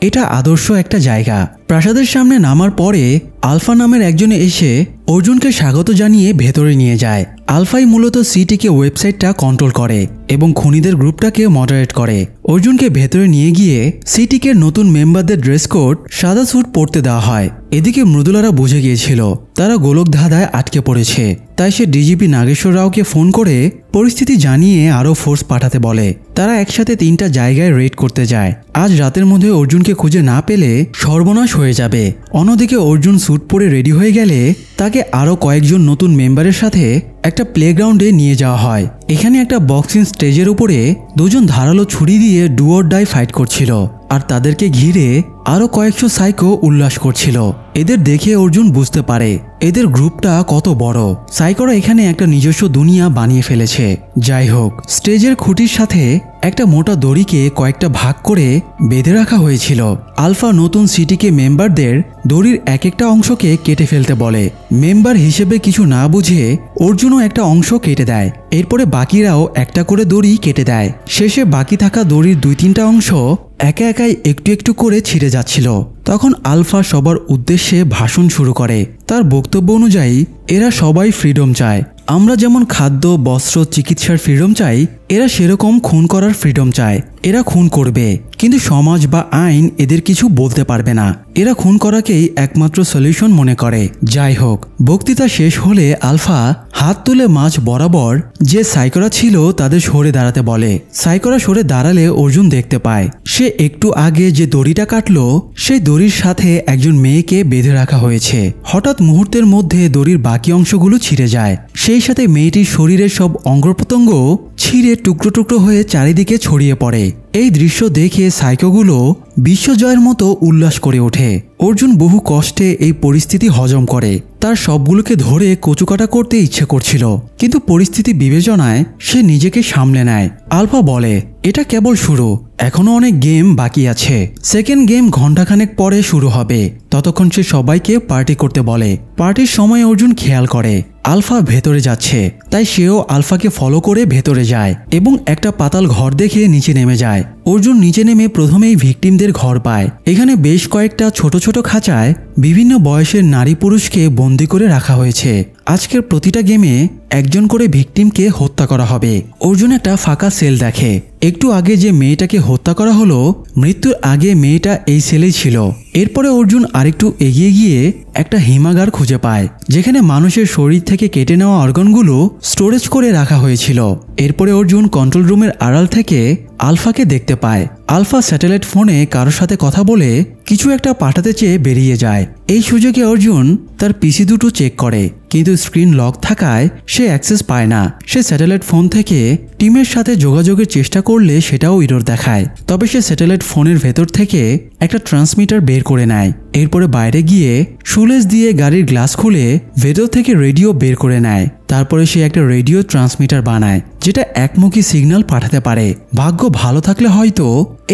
এটা আদর্শ একটা জায়গা। প্রাসাদের সামনে নামার পরে আলফা নামের একজনে এসে অর্জুনকে স্বাগত জানিয়ে ভেতরে নিয়ে যায়। আলফাই মূলত সিটিকে ওয়েবসাইটটা কন্ট্রোল করে এবং খুনিদের গ্রুপটাকে মডারেট করে। অর্জুনকে ভেতরে নিয়ে গিয়ে সিটিকে নতুন মেম্বারদের ড্রেস কোড সাদা স্যুট পরতে দেওয়া হয়। এদিকে মৃদুলারা বুঝে গিয়েছিল তারা গোলকধাঁধায় আটকে পড়েছে, তাই সে ডিজিপি নাগেশ্বর রাওকে ফোন করে পরিস্থিতি জানিয়ে আরও ফোর্স পাঠাতে বলে। তারা একসাথে 3টা জায়গায় রেড করতে যায়। আজ রাতের মধ্যে অর্জুনকে খুঁজে না পেলে সর্বনাশ হয়ে যাবে। অন্যদিকে অর্জুন স্যুট পরে রেডি হয়ে গেলে তাকে আরও কয়েকজন নতুন মেম্বারের সাথে একটা প্লেগ্রাউন্ডে নিয়ে যাওয়া হয়। এখানে একটা বক্সিং স্টেজের উপরে দুজন ধারালো ছুরি দিয়ে ডু অর ডাই ফাইট করছিল, আর তাদেরকে ঘিরে আরও কয়েকশো সাইকো উল্লাস করছিল। এদের দেখে অর্জুন বুঝতে পারে এদের গ্রুপটা কত বড়। সাইকোরা এখানে একটা নিজস্ব দুনিয়া বানিয়ে ফেলেছে। যাই হোক, স্টেজের খুঁটির সাথে একটা মোটা দড়িকে কয়েকটা ভাগ করে বেঁধে রাখা হয়েছিল। আলফা নতুন সিটিকে মেম্বারদের দড়ির এক একটা অংশকে কেটে ফেলতে বলে। মেম্বার হিসেবে কিছু না বুঝে অর্জুনও একটা অংশ কেটে দেয়। এরপরে বাকিরাও একটা করে দড়ি কেটে দেয়। শেষে বাকি থাকা দড়ির 2-3টা অংশ একা একাই একটু একটু করে ছিঁড়ে যাচ্ছিল। তখন আলফা সবার উদ্দেশ্যে ভাষণ শুরু করে। তার বক্তব্য অনুযায়ী এরা সবাই ফ্রিডম চায়। আমরা যেমন খাদ্য, বস্ত্র, চিকিৎসার ফ্রিডম চাই, এরা সেরকম খুন করার ফ্রিডম চায়। এরা খুন করবে, কিন্তু সমাজ বা আইন এদের কিছু বলতে পারবে না। এরা খুন করাকেই একমাত্র সলিউশন মনে করে। যাই হোক, বক্তৃতা শেষ হলে আলফা হাত তুলে মাঝ বরাবর যে সাইকোরা ছিল তাদের সরে দাঁড়াতে বলে। সাইকোরা সরে দাঁড়ালে অর্জুন দেখতে পায় সে একটু আগে যে দড়িটা কাটলো সেই দড়ির সাথে একজন মেয়েকে বেঁধে রাখা হয়েছে। হঠাৎ মুহূর্তের মধ্যে দড়ির বাকি অংশগুলো ছিঁড়ে যায়। সেই সাথে মেয়েটির শরীরের সব অঙ্গপ্রত্যঙ্গ ছিঁড়ে টুকরো টুকরো হয়ে চারিদিকে ছড়িয়ে পড়ে। এই দৃশ্য দেখে সাইকোগুলো বিশ্বজয়ের মতো উল্লাস করে ওঠে। অর্জুন বহু কষ্টে এই পরিস্থিতি হজম করে। তার সবগুলোকে ধরে কচুকাটা করতে ইচ্ছে করছিল, কিন্তু পরিস্থিতি বিবেচনায় সে নিজেকে সামলে নেয়। আলফা বলে, এটা কেবল শুরু, এখনো অনেক গেম বাকি আছে। সেকেন্ড গেম ঘন্টাখানেক পরে শুরু হবে। ততক্ষণ সে সবাইকে পার্টি করতে বলে। পার্টির সময় অর্জুন খেয়াল করে আলফা ভেতরে যাচ্ছে, তাই সেও আলফাকে ফলো করে ভেতরে যায় এবং একটা পাতাল ঘর দেখে নিচে নেমে যায়। অর্জুন নিচে নেমে প্রথমেই ভিকটিমদের ঘর পায়। এখানে বেশ কয়েকটা ছোট ছোট খাঁচায় বিভিন্ন বয়সের নারী পুরুষকে বন্দি করে রাখা হয়েছে। আজকের প্রতিটা গেমে একজন করে ভিকটিমকে হত্যা করা হবে। অর্জুন একটা ফাঁকা সেল দেখে। একটু আগে যে মেয়েটাকে হত্যা করা হলো, মৃত্যুর আগে মেয়েটা এই সেলেই ছিল। এরপরে অর্জুন আরেকটু এগিয়ে গিয়ে একটা হিমাগার খুঁজে পায়, যেখানে মানুষের শরীর থেকে কেটে নেওয়া অর্গানগুলো স্টোরেজ করে রাখা হয়েছিল। এরপরে অর্জুন কন্ট্রোল রুমের আড়াল থেকে আলফাকে দেখতে পায়। আলফা স্যাটেলাইট ফোনে কারোর সাথে কথা বলে কিছু একটা পাঠাতে চেয়ে বেরিয়ে যায়। এই সুযোগে অর্জুন তার পিসি দুটো চেক করে, কিন্তু স্ক্রিন লক থাকায় সে অ্যাক্সেস পায় না। সে স্যাটেলাইট ফোন থেকে টিমের সাথে যোগাযোগের চেষ্টা করলে সেটাও এরর দেখায়। তবে সে স্যাটেলাইট ফোনের ভেতর থেকে একটা ট্রান্সমিটার বের করে নেয়। এরপরে বাইরে গিয়ে শুলেজ দিয়ে গাড়ির গ্লাস খুলে ভেতর থেকে রেডিও বের করে নেয়। তারপরে সে একটা রেডিও ট্রান্সমিটার বানায়, যেটা একমুখী সিগন্যাল পাঠাতে পারে। ভাগ্য ভালো থাকলে হয়তো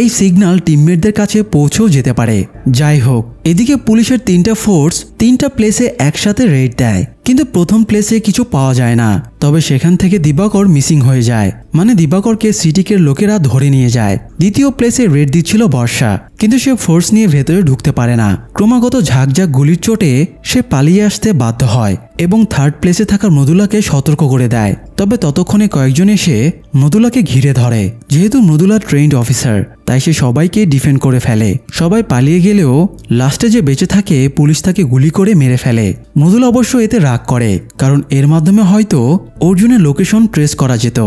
এই সিগন্যাল টিমমেটদের কাছে পৌঁছেও যেতে পারে। যাই হোক, এদিকে পুলিশের 3টা ফোর্স 3টা প্লেসে একসাথে রেড দেয়, কিন্তু প্রথম প্লেসে কিছু পাওয়া যায় না। তবে সেখান থেকে দিবাকর মিসিং হয়ে যায়, মানে দিবাকরকে সিটিকের লোকেরা ধরে নিয়ে যায়। দ্বিতীয় প্লেসে রেড দিচ্ছিল বর্ষা, কিন্তু সে ফোর্স নিয়ে ভেতরে ঢুকতে পারে না। ক্রমাগত ঝাঁকঝাঁক গুলির চোটে সে পালিয়ে আসতে বাধ্য হয় এবং থার্ড প্লেসে থাকা মৃদুলাকে সতর্ক করে দেয়। তবে ততক্ষণে কয়েকজন এসে মৃদুলাকে ঘিরে ধরে। যেহেতু মৃদুলা ট্রেন্ড অফিসার, তাই সে সবাইকে ডিফেন্ড করে ফেলে। সবাই পালিয়ে গেলেও লাস্টে যে বেঁচে থাকে পুলিশ তাকে গুলি করে মেরে ফেলে। মৃদুলা অবশ্য এতে রাগ করে, কারণ এর মাধ্যমে হয়তো অর্জুনের লোকেশন ট্রেস করা যেত।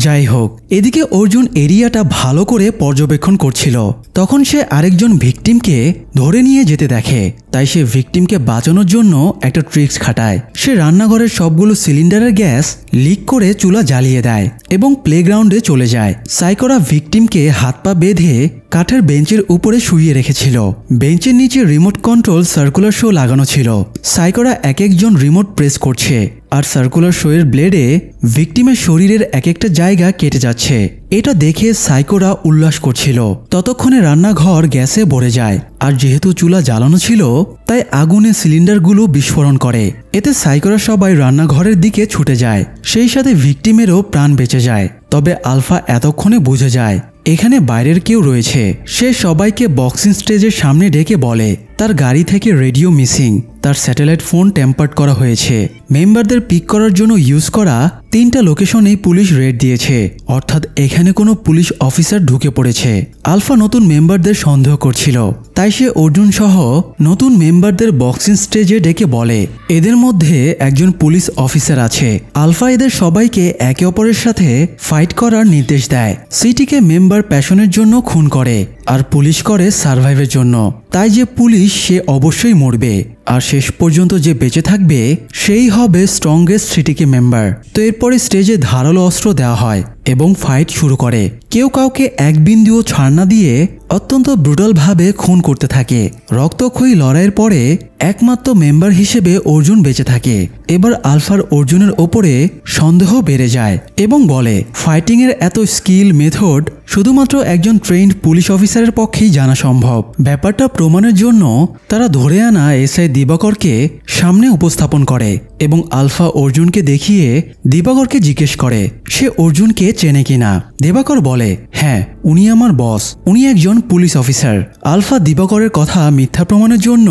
যাই হোক, এদিকে অর্জুন এরিয়াটা ভালো করে পর্যবেক্ষণ করছিল। তখন সে আরেকজন ভিকটিমকে ধরে নিয়ে যেতে দেখে, তাই সে ভিকটিমকে বাঁচানোর জন্য একটা ট্রিক্স খাটায়। সে রান্নাঘরের সবগুলো সিলিন্ডারের গ্যাস লিক করে চুলা জ্বালিয়ে দেয় এবং প্লেগ্রাউন্ডে চলে যায়। সাইকোরা ভিকটিমকে হাত পা বেঁধে কাঠের বেঞ্চের উপরে শুইয়ে রেখেছিল। বেঞ্চের নিচে রিমোট কন্ট্রোল সার্কুলার শো লাগানো ছিল। সাইকোরা এক একজন রিমোট প্রেস করছে, আর সার্কুলার শোয়ের ব্লেডে ভিকটিমের শরীরের এক একটা জায়গা কেটে যাচ্ছে। এটা দেখে সাইকোরা উল্লাস করছিল। ততক্ষণে রান্নাঘর গ্যাসে ভরে যায়, আর যেহেতু চুলা জ্বালানো ছিল তাই আগুনে সিলিন্ডারগুলো বিস্ফোরণ করে। এতে সাইকোরা সবাই রান্নাঘরের দিকে ছুটে যায়। সেই সাথে ভিকটিমেরও প্রাণ বেঁচে যায়। তবে আলফা এতক্ষণে বুঝে যায় এখানে বাইরের কেউ রয়েছে। সে সবাইকে বক্সিং স্টেজের সামনে ডেকে বলে তার গাড়ি থেকে রেডিও মিসিং, তার স্যাটেলাইট ফোন ট্যাম্পার্ড করা হয়েছে। মেম্বারদের পিক করার জন্য ইউজ করা 3টা লোকেশনেই পুলিশ রেড দিয়েছে, অর্থাৎ এখানে কোনো পুলিশ অফিসার ঢুকে পড়েছে। আলফা নতুন মেম্বারদের সন্দেহ করছিল, তাই সে অর্জুন সহ নতুন মেম্বারদের বক্সিং স্টেজে ডেকে বলে এদের মধ্যে একজন পুলিশ অফিসার আছে। আলফা এদের সবাইকে একে অপরের সাথে ফাইট করার নির্দেশ দেয়। সিটিকে মেম্বার প্যাশনের জন্য খুন করে আর পুলিশ করে সার্ভাইভের জন্য, তাই যে পুলিশ সে অবশ্যই মরবে, আর শেষ পর্যন্ত যে বেঁচে থাকবে সেই হবে স্ট্রংগেস্ট সিটিকে মেম্বার। তো এরপরে স্টেজে ধারালো অস্ত্র দেওয়া হয় এবং ফাইট শুরু করে। কেউ কাউকে এক বিন্দুও ছাড় না দিয়ে অত্যন্ত ব্রুটালভাবে খুন করতে থাকে। রক্তক্ষয়ী লড়াইয়ের পরে একমাত্র মেম্বার হিসেবে অর্জুন বেঁচে থাকে। এবার আলফার অর্জুনের ওপরে সন্দেহ বেড়ে যায় এবং বলে ফাইটিংয়ের এত স্কিল মেথড শুধুমাত্র একজন ট্রেন্ড পুলিশ অফিসারের পক্ষেই জানা সম্ভব। ব্যাপারটা প্রমাণের জন্য তারা ধরে আনা এসআই দিবাকরকে সামনে উপস্থাপন করে এবং আলফা অর্জুনকে দেখিয়ে দিবাকরকে জিজ্ঞেস করে সে অর্জুনকে চেনে কিনা। দিবাকর বলে হ্যাঁ, উনি আমার বস, উনি একজন পুলিশ অফিসার। আলফা দিবাকরের কথা মিথ্যা প্রমাণের জন্য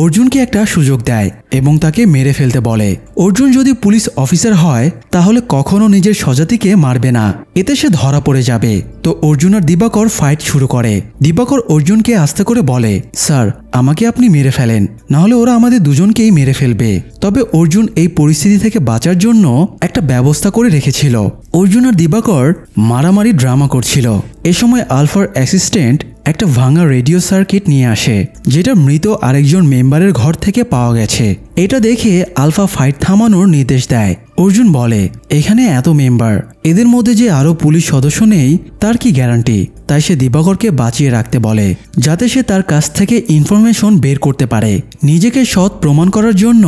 অর্জুনকে একটা সুযোগ দেয় এবং তাকে মেরে ফেলতে বলে। অর্জুন যদি পুলিশ অফিসার হয় তাহলে কখনো নিজের স্বজাতিকে মারবে না, এতে সে ধরা পড়ে যাবে। তো অর্জুন আর দিবাকর ফাইট শুরু করে। দিবাকর অর্জুনকে আস্তে করে বলে স্যার, আমাকে আপনি মেরে ফেলেন, নাহলে ওরা আমাদের দুজনকেই মেরে ফেলবে। তবে অর্জুন এই পরিস্থিতি থেকে বাঁচার জন্য একটা ব্যবস্থা করে রেখেছিল। অর্জুন আর দিবাকর মারামারি ড্রামা করছিল। এ সময় আলফার অ্যাসিস্ট্যান্ট একটা ভাঙা রেডিও সার্কিট নিয়ে আসে, যেটা মৃত আরেকজন মেম্বারের ঘর থেকে পাওয়া গেছে। এটা দেখে আলফা ফাইট থামানোর নির্দেশ দেয়। অর্জুন বলে এখানে এত মেম্বার, এদের মধ্যে যে আরো পুলিশ সদস্য নেই তার কি গ্যারান্টি? তাই সে দিবাকরকে বাঁচিয়ে রাখতে বলে, যাতে সে তার কাছ থেকে ইনফরমেশন বের করতে পারে। নিজেকে সৎ প্রমাণ করার জন্য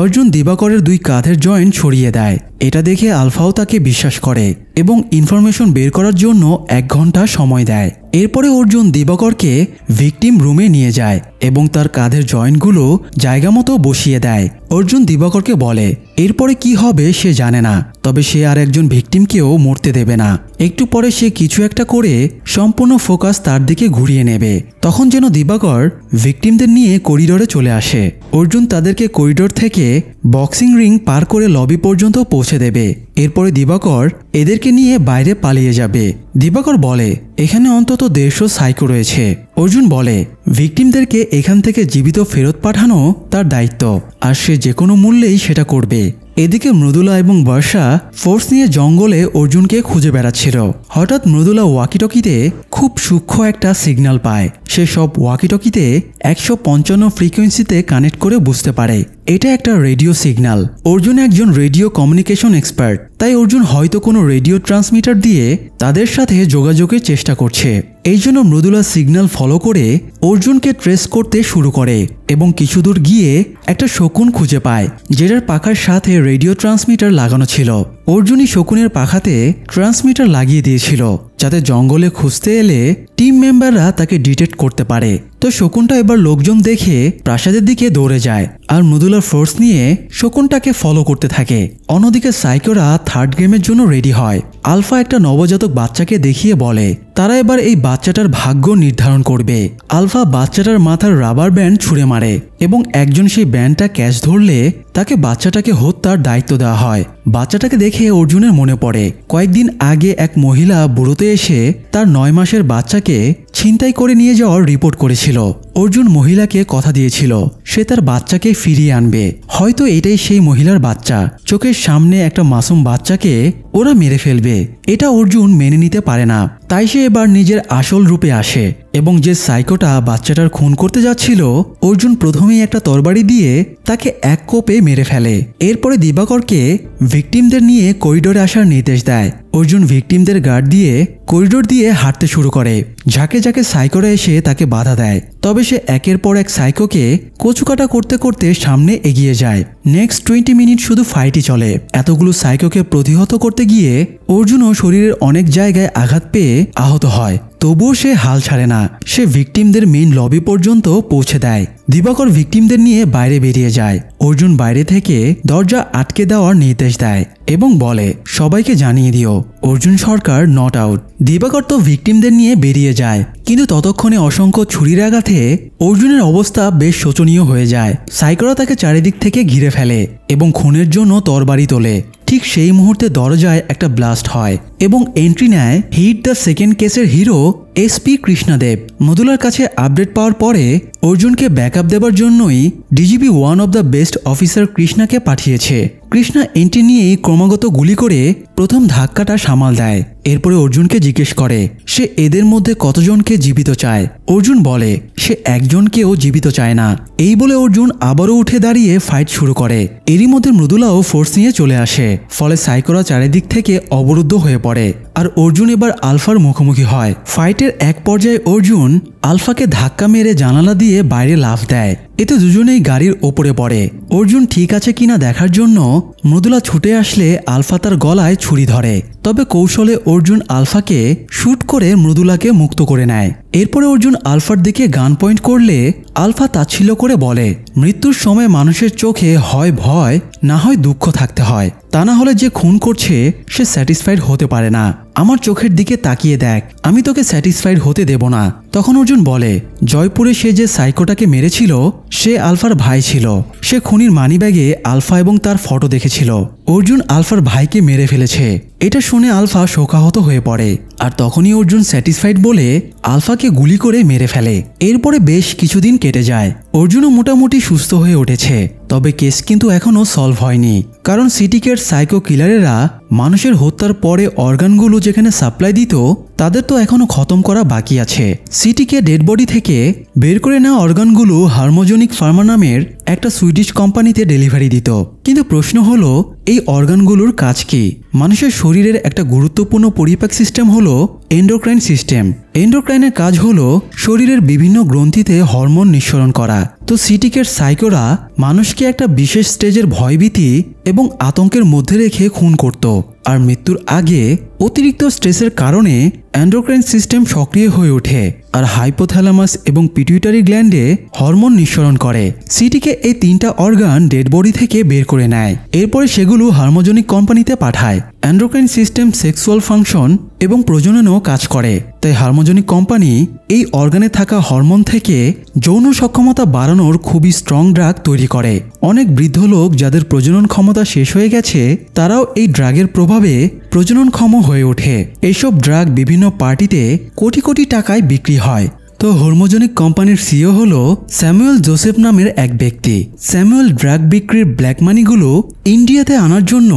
অর্জুন দিবাকরের 2 কাঁধের জয়েন্ট ছড়িয়ে দেয়। এটা দেখে আলফাও তাকে বিশ্বাস করে এবং ইনফরমেশন বের করার জন্য 1 ঘন্টা সময় দেয়। এরপরে অর্জুন দিবাকরকে ভিকটিম রুমে নিয়ে যায় এবং তার কাঁধের জয়েন্টগুলো জায়গা মতো বসিয়ে দেয়। অর্জুন দিবাকরকে বলে এরপরে কি হবে সে জানে না, তবে সে আর একজন ভিকটিমকেও মরতে দেবে না। একটু পরে সে কিছু একটা করে সম্পূর্ণ ফোকাস তার দিকে ঘুরিয়ে নেবে। তখন যেন দিবাকর ভিকটিমদের নিয়ে করিডোরে চলে আসে। অর্জুন তাদেরকে করিডোর থেকে বক্সিং রিং পার করে লবি পর্যন্ত পৌঁছে দেবে। এরপরে দিবাকর এদেরকে নিয়ে বাইরে পালিয়ে যাবে। দিবাকর বলে এখানে অন্তত 150 সাইকো রয়েছে। অর্জুন বলে ভিকটিমদেরকে এখান থেকে জীবিত ফেরত পাঠানো তার দায়িত্ব, আর সে যে কোনো মূল্যেই সেটা করবে। এদিকে মৃদুলা এবং বর্ষা ফোর্স নিয়ে জঙ্গলে অর্জুনকে খুঁজে বেড়াচ্ছিল। হঠাৎ মৃদুলা ওয়াকিটকিতে খুব সূক্ষ্ম একটা সিগন্যাল পায়। সে সব ওয়াকিটকিতে 155 ফ্রিকোয়েন্সিতে কানেক্ট করে বুঝতে পারে এটা একটা রেডিও সিগন্যাল। অর্জুন একজন রেডিও কমিউনিকেশন এক্সপার্ট, তাই অর্জুন হয়তো কোনো রেডিও ট্রান্সমিটার দিয়ে তাদের সাথে যোগাযোগের চেষ্টা করছে। এই জন্য মৃদুলা সিগন্যাল ফলো করে অর্জুনকে ট্রেস করতে শুরু করে এবং কিছু দূর গিয়ে একটা শকুন খুঁজে পায়, যেটার পাখার সাথে রেডিও ট্রান্সমিটার লাগানো ছিল। অর্জুনই শকুনের পাখাতে ট্রান্সমিটার লাগিয়ে দিয়েছিল, যাতে জঙ্গলে খুঁজতে এলে টিম মেম্বাররা তাকে ডিটেক্ট করতে পারে। তো শকুনটা এবার লোকজন দেখে প্রাসাদের দিকে দৌড়ে যায় আর মৃদুলার ফোর্স নিয়ে শকুনটাকে ফলো করতে থাকে। অন্যদিকে সাইকোরা থার্ড গেমের জন্য রেডি হয়। আলফা একটা নবজাতক বাচ্চাকে দেখিয়ে বলে তারা এবার এই বাচ্চাটার ভাগ্য নির্ধারণ করবে। আলফা বাচ্চাটার মাথার রাবার ব্যান্ড ছুঁড়ে মারে এবং একজন সেই ব্যান্ডটা ক্যাচ ধরলে তাকে বাচ্চাটাকে হত্যার দায়িত্ব দেওয়া হয়। বাচ্চাটাকে দেখে অর্জুনের মনে পড়ে কয়েকদিন আগে এক মহিলা বুড়োতে এসে তার 9 মাসের বাচ্চাকে ছিনতাই করে নিয়ে যাওয়ার রিপোর্ট করেছিল। অর্জুন মহিলাকে কথা দিয়েছিল সে তার বাচ্চাকে ফিরিয়ে আনবে। হয়তো এটাই সেই মহিলার বাচ্চা। চোখের সামনে একটা মাসুম বাচ্চাকে ওরা মেরে ফেলবে, এটা অর্জুন মেনে নিতে পারে না। তাই সে এবার নিজের আসল রূপে আসে এবং যে সাইকোটা বাচ্চাটার খুন করতে যাচ্ছিল অর্জুন প্রথমেই একটা তরবারি দিয়ে তাকে এক কোপে মেরে ফেলে। এরপরে দিবাকরকে ভিকটিমদের নিয়ে করিডোরে আসার নির্দেশ দেয়। অর্জুন ভিকটিমদের গার্ড দিয়ে করিডোর দিয়ে হাঁটতে শুরু করে। ঝাঁকে ঝাঁকে সাইকোরা এসে তাকে বাধা দেয়, তবে সে একের পর এক সাইকোকে কচুকাটা করতে করতে সামনে এগিয়ে যায়। নেক্সট 20 মিনিট শুধু ফাইটই চলে। এতগুলো সাইকোকে প্রতিহত করতে গিয়ে অর্জুনও শরীরের অনেক জায়গায় আঘাত পেয়ে আহত হয়, তবুও সে হাল ছাড়ে না। সে ভিকটিমদের মেইন লবি পর্যন্ত পৌঁছে দেয়। দিবাকর ভিকটিমদের নিয়ে বাইরে বেরিয়ে যায়। অর্জুন বাইরে থেকে দরজা আটকে দেওয়ার নির্দেশ দেয় এবং বলে সবাইকে জানিয়ে দিও অর্জুন সরকার নট আউট। দিবাকর তো ভিকটিমদের নিয়ে বেরিয়ে যায়, কিন্তু ততক্ষণে অসংখ্য ছুরির আঘাতে অর্জুনের অবস্থা বেশ শোচনীয় হয়ে যায়। সাইকোরা তাকে চারিদিক থেকে ঘিরে ফেলে এবং খুনের জন্য তরবারি তোলে। ঠিক সেই মুহূর্তে দরজায় একটা ব্লাস্ট হয় এবং এন্ট্রি নেয় হিট দ্য সেকেন্ড কেসের হিরো এসপি কৃষ্ণাদেব। মৃদুলার কাছে আপডেট পাওয়ার পরে অর্জুনকে ব্যাকআপ দেবার জন্যই DGP one of the best officer কৃষ্ণাকে পাঠিয়েছে। কৃষ্ণা এন্ট্রি নিয়েই ক্রমাগত গুলি করে প্রথম ধাক্কাটা সামাল দেয়। এরপরে অর্জুনকে জিজ্ঞেস করে সে এদের মধ্যে কতজনকে জীবিত চায়। অর্জুন বলে সে একজনকেও জীবিত চায় না। এই বলে অর্জুন আবারও উঠে দাঁড়িয়ে ফাইট শুরু করে। এরই মধ্যে মৃদুলাও ফোর্স নিয়ে চলে আসে। ফলে সাইকোরা চারিদিক থেকে অবরুদ্ধ হয়ে পড়ে আর অর্জুন এবার আলফার মুখোমুখি হয়। ফাইটের এক পর্যায়ে অর্জুন আলফাকে ধাক্কা মেরে জানালা দিয়ে বাইরে লাফ দেয়। এতে দুজনেই গাড়ির ওপরে পড়ে। অর্জুন ঠিক আছে কিনা দেখার জন্য মৃদুলা ছুটে আসলে আলফা তার গলায় ছুরি ধরে। তবে কৌশলে অর্জুন আলফাকে শুট করে মৃদুলাকে মুক্ত করে নেয়। এরপরে অর্জুন আলফার দিকে গান পয়েন্ট করলে আলফা তাচ্ছিল্য করে বলে মৃত্যুর সময় মানুষের চোখে হয় ভয় না হয় দুঃখ থাকতে হয়, তা না হলে যে খুন করছে সে স্যাটিসফাইড হতে পারে না। আমার চোখের দিকে তাকিয়ে দেখ, আমি তোকে স্যাটিসফাইড হতে দেব না। তখন অর্জুন বলে জয়পুরে সে যে সাইকোটাকে মেরেছিল সে আলফার ভাই ছিল। সে খুনির মানিব্যাগে আলফা এবং তার ফটো দেখেছিল। অর্জুন আলফার ভাইকে মেরে ফেলেছে। এটা শুনে আলফা শোকাহত হয়ে পড়ে আর তখনই অর্জুন স্যাটিসফাইড বলে আলফাকে গুলি করে মেরে ফেলে। এরপরে বেশ কিছুদিন কেটে যায়। অর্জুনও মোটামুটি সুস্থ হয়ে উঠেছে। তবে কেস কিন্তু এখনো সলভ হয়নি, কারণ সিটিকের সাইকো কিলারেরা মানুষের হত্যার পরে অর্গানগুলো যেখানে সাপ্লাই দিত তাদের তো এখনো খতম করা বাকি আছে। সিটিকে ডেড বডি থেকে বের করে নেওয়া অর্গানগুলো হারমোজেনিক ফার্মা নামের একটা সুইডিশ কোম্পানিতে ডেলিভারি দিত। কিন্তু প্রশ্ন হলো এই অর্গানগুলোর কাজ কি? মানুষের শরীরের একটা গুরুত্বপূর্ণ পরিপাক সিস্টেম হলো এন্ডোক্রাইন সিস্টেম। এন্ডোক্রাইনের কাজ হলো শরীরের বিভিন্ন গ্রন্থিতে হরমোন নিঃসরণ করা। তো সিটিকের সাইকোরা মানুষকে একটা বিশেষ স্টেজের ভয়ভীতি এবং আতঙ্কের মধ্যে রেখে খুন করত। আর মৃত্যুর আগে অতিরিক্ত স্ট্রেসের কারণে এন্ডোক্রাইন সিস্টেম সক্রিয় হয়ে ওঠে আর হাইপোথ্যালামাস এবং পিটুইটারি গ্ল্যান্ডে হরমোন নিঃসরণ করে। সিটিকে এই তিনটা অর্গান ডেড বডি থেকে বের করে নেয়। এরপরে সেগুলো হারমোজেনিক কোম্পানিতে পাঠায়। এন্ডোক্রাইন সিস্টেম সেক্সুয়াল ফাংশন এবং প্রজননেও কাজ করে। তাই হারমোজেনিক কোম্পানি এই অর্গানে থাকা হরমোন থেকে যৌন সক্ষমতা বাড়ানোর খুবই স্ট্রং ড্রাগ তৈরি করে। অনেক বৃদ্ধ লোক যাদের প্রজনন ক্ষমতা শেষ হয়ে গেছে তারাও এই ড্রাগের প্রভাবে প্রজননক্ষম হয়ে ওঠে। এইসব ড্রাগ বিভিন্ন পার্টিতে কোটি কোটি টাকায় বিক্রি হয়। তো হারমোজেনিক কোম্পানির সিইও হলো স্যামুয়েল জোসেফ নামের এক ব্যক্তি। স্যামুয়েল ড্রাগ বিক্রির ব্ল্যাক মানিগুলো ইন্ডিয়াতে আনার জন্য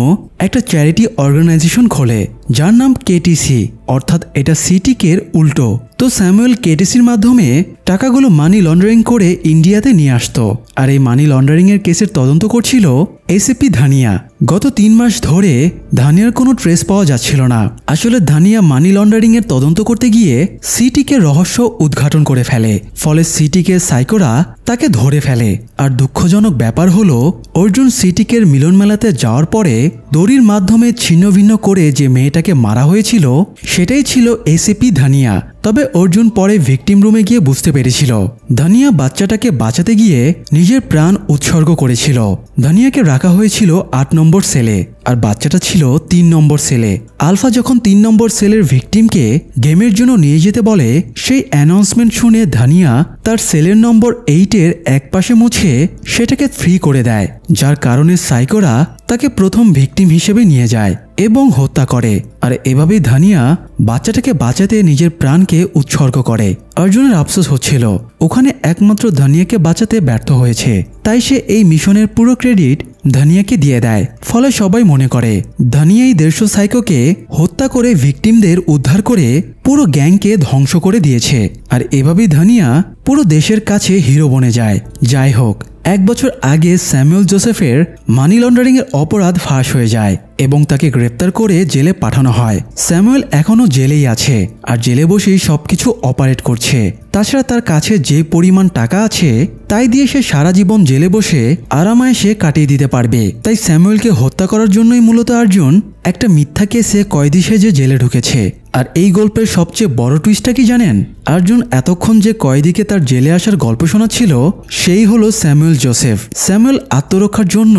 একটা চ্যারিটি অর্গানাইজেশন খোলে যার নাম কেটিসি, অর্থাৎ এটা সিটিকের উল্টো। তো স্যামুয়েল কেটিসির মাধ্যমে টাকাগুলো মানি লন্ডারিং করে ইন্ডিয়াতে নিয়ে আসতো। আর এই মানি লন্ডারিং এর কেসের তদন্ত করছিল এসিপি ধানিয়া। গত 3 মাস ধরে ধানিয়ার কোনো ট্রেস পাওয়া যাচ্ছিল না। আসলে ধানিয়া মানি লন্ডারিং এর তদন্ত করতে গিয়ে সিটিকে রহস্য উদ্ঘাটন করে ফেলে। ফলে সিটিকে সাইকোরা তাকে ধরে ফেলে। আর দুঃখজনক ব্যাপার হলো অর্জুন সিটিকের মিলন মেলাতে যাওয়ার পরে দড়ির মাধ্যমে ছিন্ন ভিন্ন করে যে মেয়েটাকে মারা হয়েছিল সেটাই ছিল এসিপি ধানিয়া। তবে অর্জুন পরে ভিকটিম রুমে গিয়ে বুঝতে পেরেছিল ধানিয়া বাচ্চাটাকে বাঁচাতে গিয়ে নিজের প্রাণ উৎসর্গ করেছিল। ধানিয়াকে রাখা হয়েছিল 8 নম্বর সেলে আর বাচ্চাটা ছিল 3 নম্বর সেলে। আলফা যখন 3 নম্বর সেলের ভিকটিমকে গেমের জন্য নিয়ে যেতে বলে সেই অ্যানাউন্সমেন্ট শুনে ধানিয়া তার সেলের নম্বর 8-এর এক পাশে মুছে সেটাকে ফ্রি করে দেয়, যার কারণে সাইকোরা তাকে প্রথম ভিকটিম হিসেবে নিয়ে যায় এবং হত্যা করে। আর এভাবেই ধানিয়া বাচ্চাটাকে বাঁচাতে নিজের প্রাণকে উৎসর্গ করে। অর্জুনের আফসোস হচ্ছিল ওখানে একমাত্র ধানিয়াকে বাঁচাতে ব্যর্থ হয়েছে, তাই সে এই মিশনের পুরো ক্রেডিট ধানিয়াকে দিয়ে দেয়। ফলে সবাই মনে করে ধানিয়াই 150 সাইকোকে হত্যা করে ভিকটিমদের উদ্ধার করে পুরো গ্যাংকে ধ্বংস করে দিয়েছে। আর এভাবেই ধানিয়া পুরো দেশের কাছে হিরো বনে যায়। যাই হোক, 1 বছর আগে স্যামুয়েল জোসেফের মানি লন্ডারিং এর অপরাধ ফাঁস হয়ে যায় এবং তাকে গ্রেপ্তার করে জেলে পাঠানো হয়। স্যামুয়েল এখনও জেলেই আছে আর জেলে বসেই সবকিছু অপারেট করছে। তাছাড়া তার কাছে যে পরিমাণ টাকা আছে তাই দিয়ে সে সারা জীবন জেলে বসে আরামায়েশে কাটিয়ে দিতে পারবে। তাই স্যামুয়েলকে হত্যা করার জন্যই মূলত অর্জুন একটা মিথ্যা কেসে কয়েদি সেজে জেলে ঢুকেছে। আর এই গল্পের সবচেয়ে বড় টুইস্টটা কি জানেন? অর্জুন এতক্ষণ যে কয়েদিকে তার জেলে আসার গল্প শোনাচ্ছিল সেই হলো স্যামুয়েল জোসেফ। স্যামুয়েল আত্মরক্ষার জন্য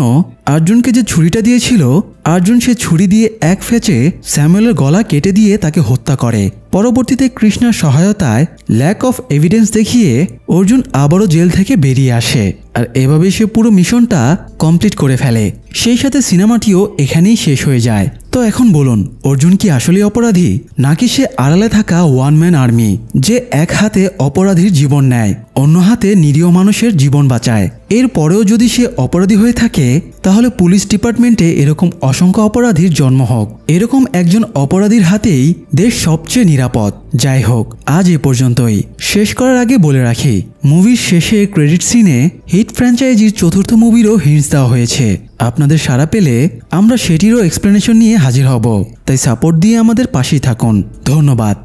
অর্জুনকে যে ছুরিটা দিয়েছিল অর্জুন সে ছুরি দিয়ে এক ফেচে স্যামুয়েলের গলা কেটে দিয়ে তাকে হত্যা করে। পরবর্তীতে কৃষ্ণার সহায়তায় ল্যাক অফ এভিডেন্স দেখিয়ে অর্জুন আবারও জেল থেকে বেরিয়ে আসে, আর এভাবে সে পুরো মিশনটা কমপ্লিট করে ফেলে। সেই সাথে সিনেমাটিও এখানেই শেষ হয়ে যায়। তো এখন বলুন, অর্জুন কি আসলে অপরাধী, নাকি সে আড়ালে থাকা ওয়ান ম্যান আর্মি যে এক হাতে অপরাধীর জীবন নেয়, অন্য হাতে নিরীহ মানুষের জীবন বাঁচায়? এরপরেও যদি সে অপরাধী হয়ে থাকে, তাহলে পুলিশ ডিপার্টমেন্টে এরকম অসংখ্য অপরাধীর জন্ম হোক। এরকম একজন অপরাধীর হাতেই দেশ সবচেয়ে নিরাপদ। যাই হোক, আজ এ পর্যন্তই। শেষ করার আগে বলে রাখি, মুভির শেষে ক্রেডিট সিনে হিট ফ্র্যাঞ্চাইজির চতুর্থ মুভিরও হিন্টস দেওয়া হয়েছে। আপনাদের সাড়া পেলে আমরা সেটিরও এক্সপ্লেনেশন নিয়ে হাজির হব, তাই সাপোর্ট দিয়ে আমাদের পাশেই থাকুন। ধন্যবাদ।